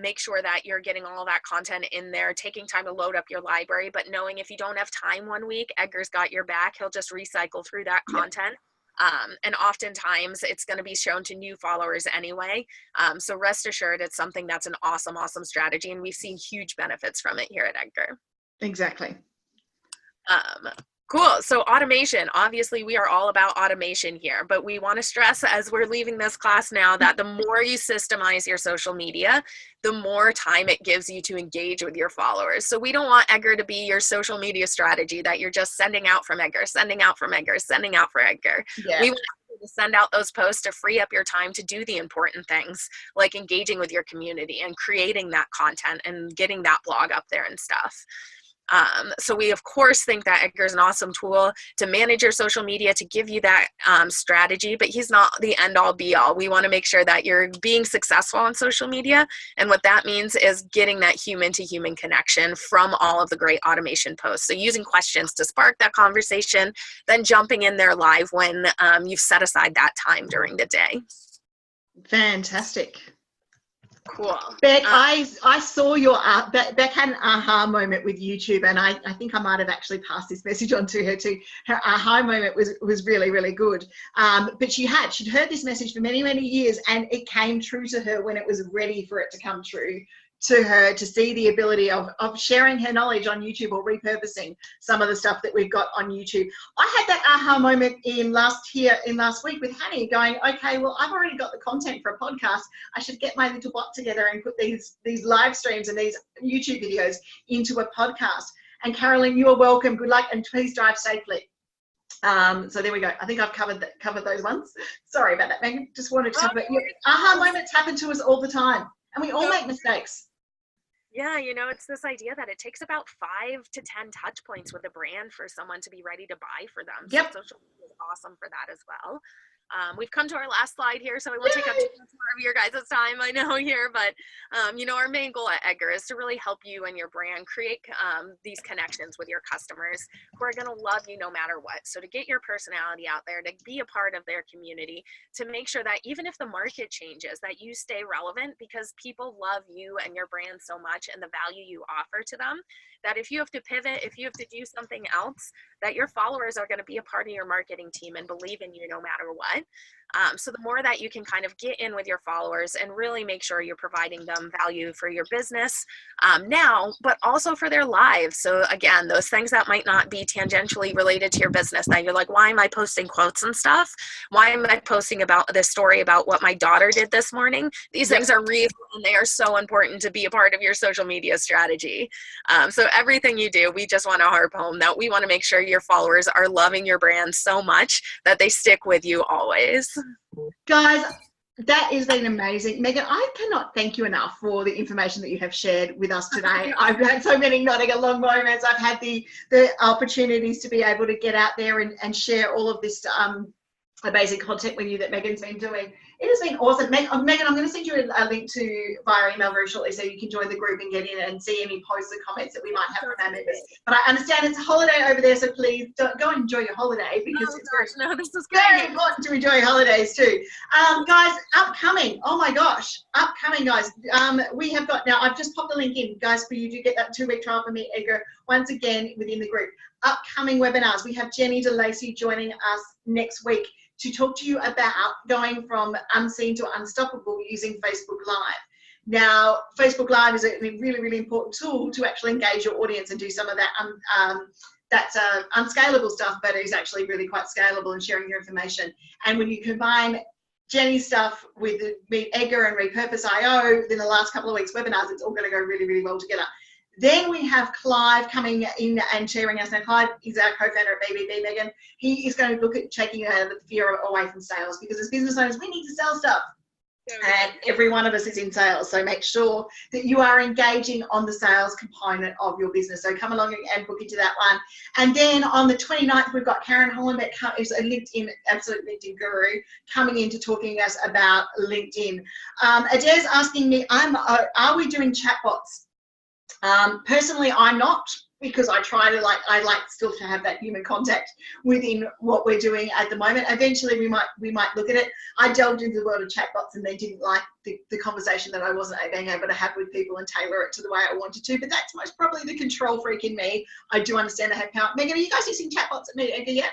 Speaker 3: make sure that you're getting all that content in there, taking time to load up your library, but knowing if you don't have time one week, Edgar's got your back. He'll just recycle through that content. And oftentimes it's going to be shown to new followers anyway. So rest assured, it's something that's an awesome, awesome strategy. And we've seen huge benefits from it here at Edgar.
Speaker 1: Exactly.
Speaker 3: Cool. So automation, obviously we are all about automation here, but we want to stress as we're leaving this class now that the more you systemize your social media, the more time it gives you to engage with your followers. So we don't want Edgar to be your social media strategy that you're just sending out from Edgar, sending out from Edgar, sending out for Edgar.
Speaker 1: Yeah.
Speaker 3: We want you to send out those posts to free up your time to do the important things like engaging with your community and creating that content and getting that blog up there and stuff. So we of course think that Edgar is an awesome tool to manage your social media, to give you that strategy, but he's not the end all be all. We want to make sure that you're being successful on social media. And what that means is getting that human to human connection from all of the great automation posts. So using questions to spark that conversation, then jumping in there live when you've set aside that time during the day.
Speaker 1: Fantastic.
Speaker 3: Cool.
Speaker 1: Beck, I saw your Beck had an aha moment with YouTube, and I think I might have actually passed this message on to her too. Her aha moment was really, really good. But she'd heard this message for many, many years, and it came true to her when it was ready for it to come true to her, to see the ability of sharing her knowledge on YouTube or repurposing some of the stuff that we've got on YouTube. I had that aha moment in last week with Hanny going, okay, well, I've already got the content for a podcast. I should get my little bot together and put these live streams and these YouTube videos into a podcast. And Carolyn, you are welcome. Good luck, and please drive safely. So there we go. I think I've covered those ones. Sorry about that, Megan. Just wanted to talk about aha moments happen to us all the time, and we all make mistakes.
Speaker 3: Yeah, you know, it's this idea that it takes about 5 to 10 touch points with a brand for someone to be ready to buy for them.
Speaker 1: Yep.
Speaker 3: So social media is awesome for that as well. We've come to our last slide here, so we won't take up too much more of your guys' time, I know, here, but you know, our main goal at Edgar is to really help you and your brand create these connections with your customers who are going to love you no matter what. So to get your personality out there, to be a part of their community, to make sure that even if the market changes, that you stay relevant, because people love you and your brand so much and the value you offer to them, that if you have to pivot, if you have to do something else, that your followers are going to be a part of your marketing team and believe in you no matter what. So the more that you can kind of get in with your followers and really make sure you're providing them value for your business now, but also for their lives. So again, those things that might not be tangentially related to your business, that you're like, why am I posting quotes and stuff? Why am I posting about this story about what my daughter did this morning? These things are real, and they are so important to be a part of your social media strategy. So everything you do, we just want to harp home that we want to make sure your followers are loving your brand so much that they stick with you always.
Speaker 1: Guys, that has been amazing. Megan, I cannot thank you enough for the information that you have shared with us today. I've had so many nodding along moments. I've had the opportunities to be able to get out there and share all of this amazing content with you that Megan's been doing. It has been awesome. Megan, I'm going to send you a link to via email very shortly so you can join the group and get in and see any posts or comments that we might have from our members. But I understand it's a holiday over there, so please go and enjoy your holiday because
Speaker 3: this is
Speaker 1: very important to enjoy holidays too. Guys, upcoming, oh my gosh, upcoming guys. We have got, now I've just popped the link in, guys, for you to get that 2-week trial from me, Edgar, once again within the group. Upcoming webinars. We have Jenny DeLacy joining us next week to talk to you about going from unseen to unstoppable using Facebook Live. Now, Facebook Live is a really, really important tool to actually engage your audience and do some of that that's unscalable stuff, but is actually really quite scalable and sharing your information. And when you combine Jenny's stuff with Edgar and Repurpose.io, in the last couple of weeks webinars, it's all going to go really, really well together. Then we have Clive coming in and sharing us. Now, Clive is our co-founder at BBB, Megan. He is going to look at taking the fear away from sales, because as business owners, we need to sell stuff. And every one of us is in sales. So make sure that you are engaging on the sales component of your business. So come along and book into that one. And then on the 29th, we've got Karen Hollenbeck, who's a LinkedIn, absolute LinkedIn guru, coming in to talking to us about LinkedIn. Adair's asking me, are we doing chatbots? Personally, I'm not, because I like still to have that human contact within what we're doing at the moment. Eventually we might look at it. I delved into the world of chatbots and then didn't like the conversation that I wasn't being able to have with people and tailor it to the way I wanted to, but that's most probably the control freak in me. I do understand I have power. Megan, are you guys using chatbots at Edgar yet?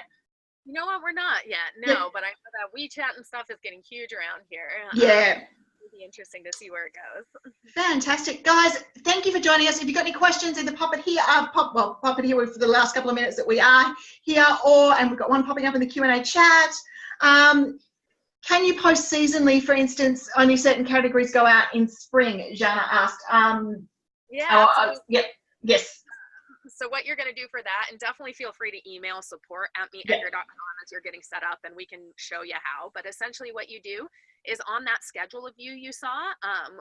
Speaker 3: You know what, we're not yet, no, but I know that WeChat and stuff is getting huge around here.
Speaker 1: Yeah.
Speaker 3: Be interesting to see where it goes.
Speaker 1: Fantastic, guys. Thank you for joining us. If you've got any questions, either pop it here, pop it here for the last couple of minutes that we are here, and we've got one popping up in the Q&A chat. Can you post seasonally? For instance, only certain categories go out in spring, Jana asked. Yes.
Speaker 3: So what you're going to do for that, and definitely feel free to email support@meetedgar.com as you're getting set up, and we can show you how. But essentially what you do is on that schedule of you saw,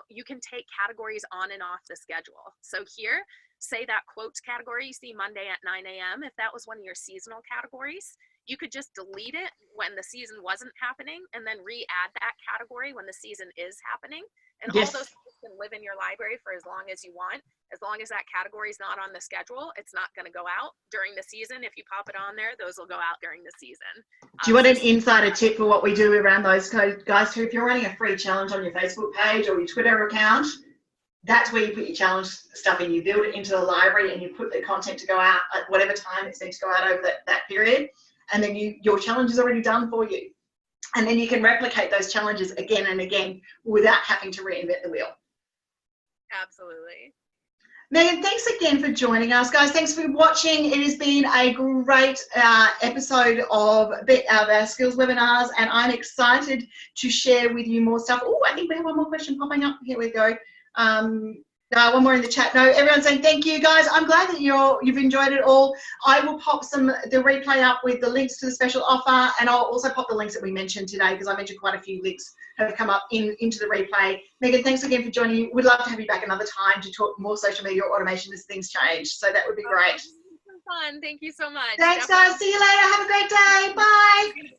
Speaker 3: you can take categories on and off the schedule. So here, say that quotes category you see Monday at 9 a.m. If that was one of your seasonal categories, you could just delete it when the season wasn't happening and then re-add that category when the season is happening. And all those things can live in your library for as long as you want. As long as that category is not on the schedule, it's not going to go out during the season. If you pop it on there, those will go out during the season.
Speaker 1: Do you want an insider tip for what we do around those guys too? If you're running a free challenge on your Facebook page or your Twitter account, that's where you put your challenge stuff in. You build it into the library and you put the content to go out at whatever time it's meant to go out over that period. And then your challenge is already done for you. And then you can replicate those challenges again and again without having to reinvent the wheel.
Speaker 3: Absolutely.
Speaker 1: Megan, thanks again for joining us. Guys, thanks for watching. It has been a great episode of our skills webinars, and I'm excited to share with you more stuff. Oh, I think we have one more question popping up. Here we go. One more in the chat. No, everyone's saying thank you, guys. I'm glad that you've enjoyed it all. I will pop the replay up with the links to the special offer, and I'll also pop the links that we mentioned today, because I mentioned quite a few links have come up into the replay. Megan, thanks again for joining. We'd love to have you back another time to talk more social media automation as things change. So that would be great.
Speaker 3: Fun. Thank you so much.
Speaker 1: Thanks, guys. See you later. Have a great day. Bye.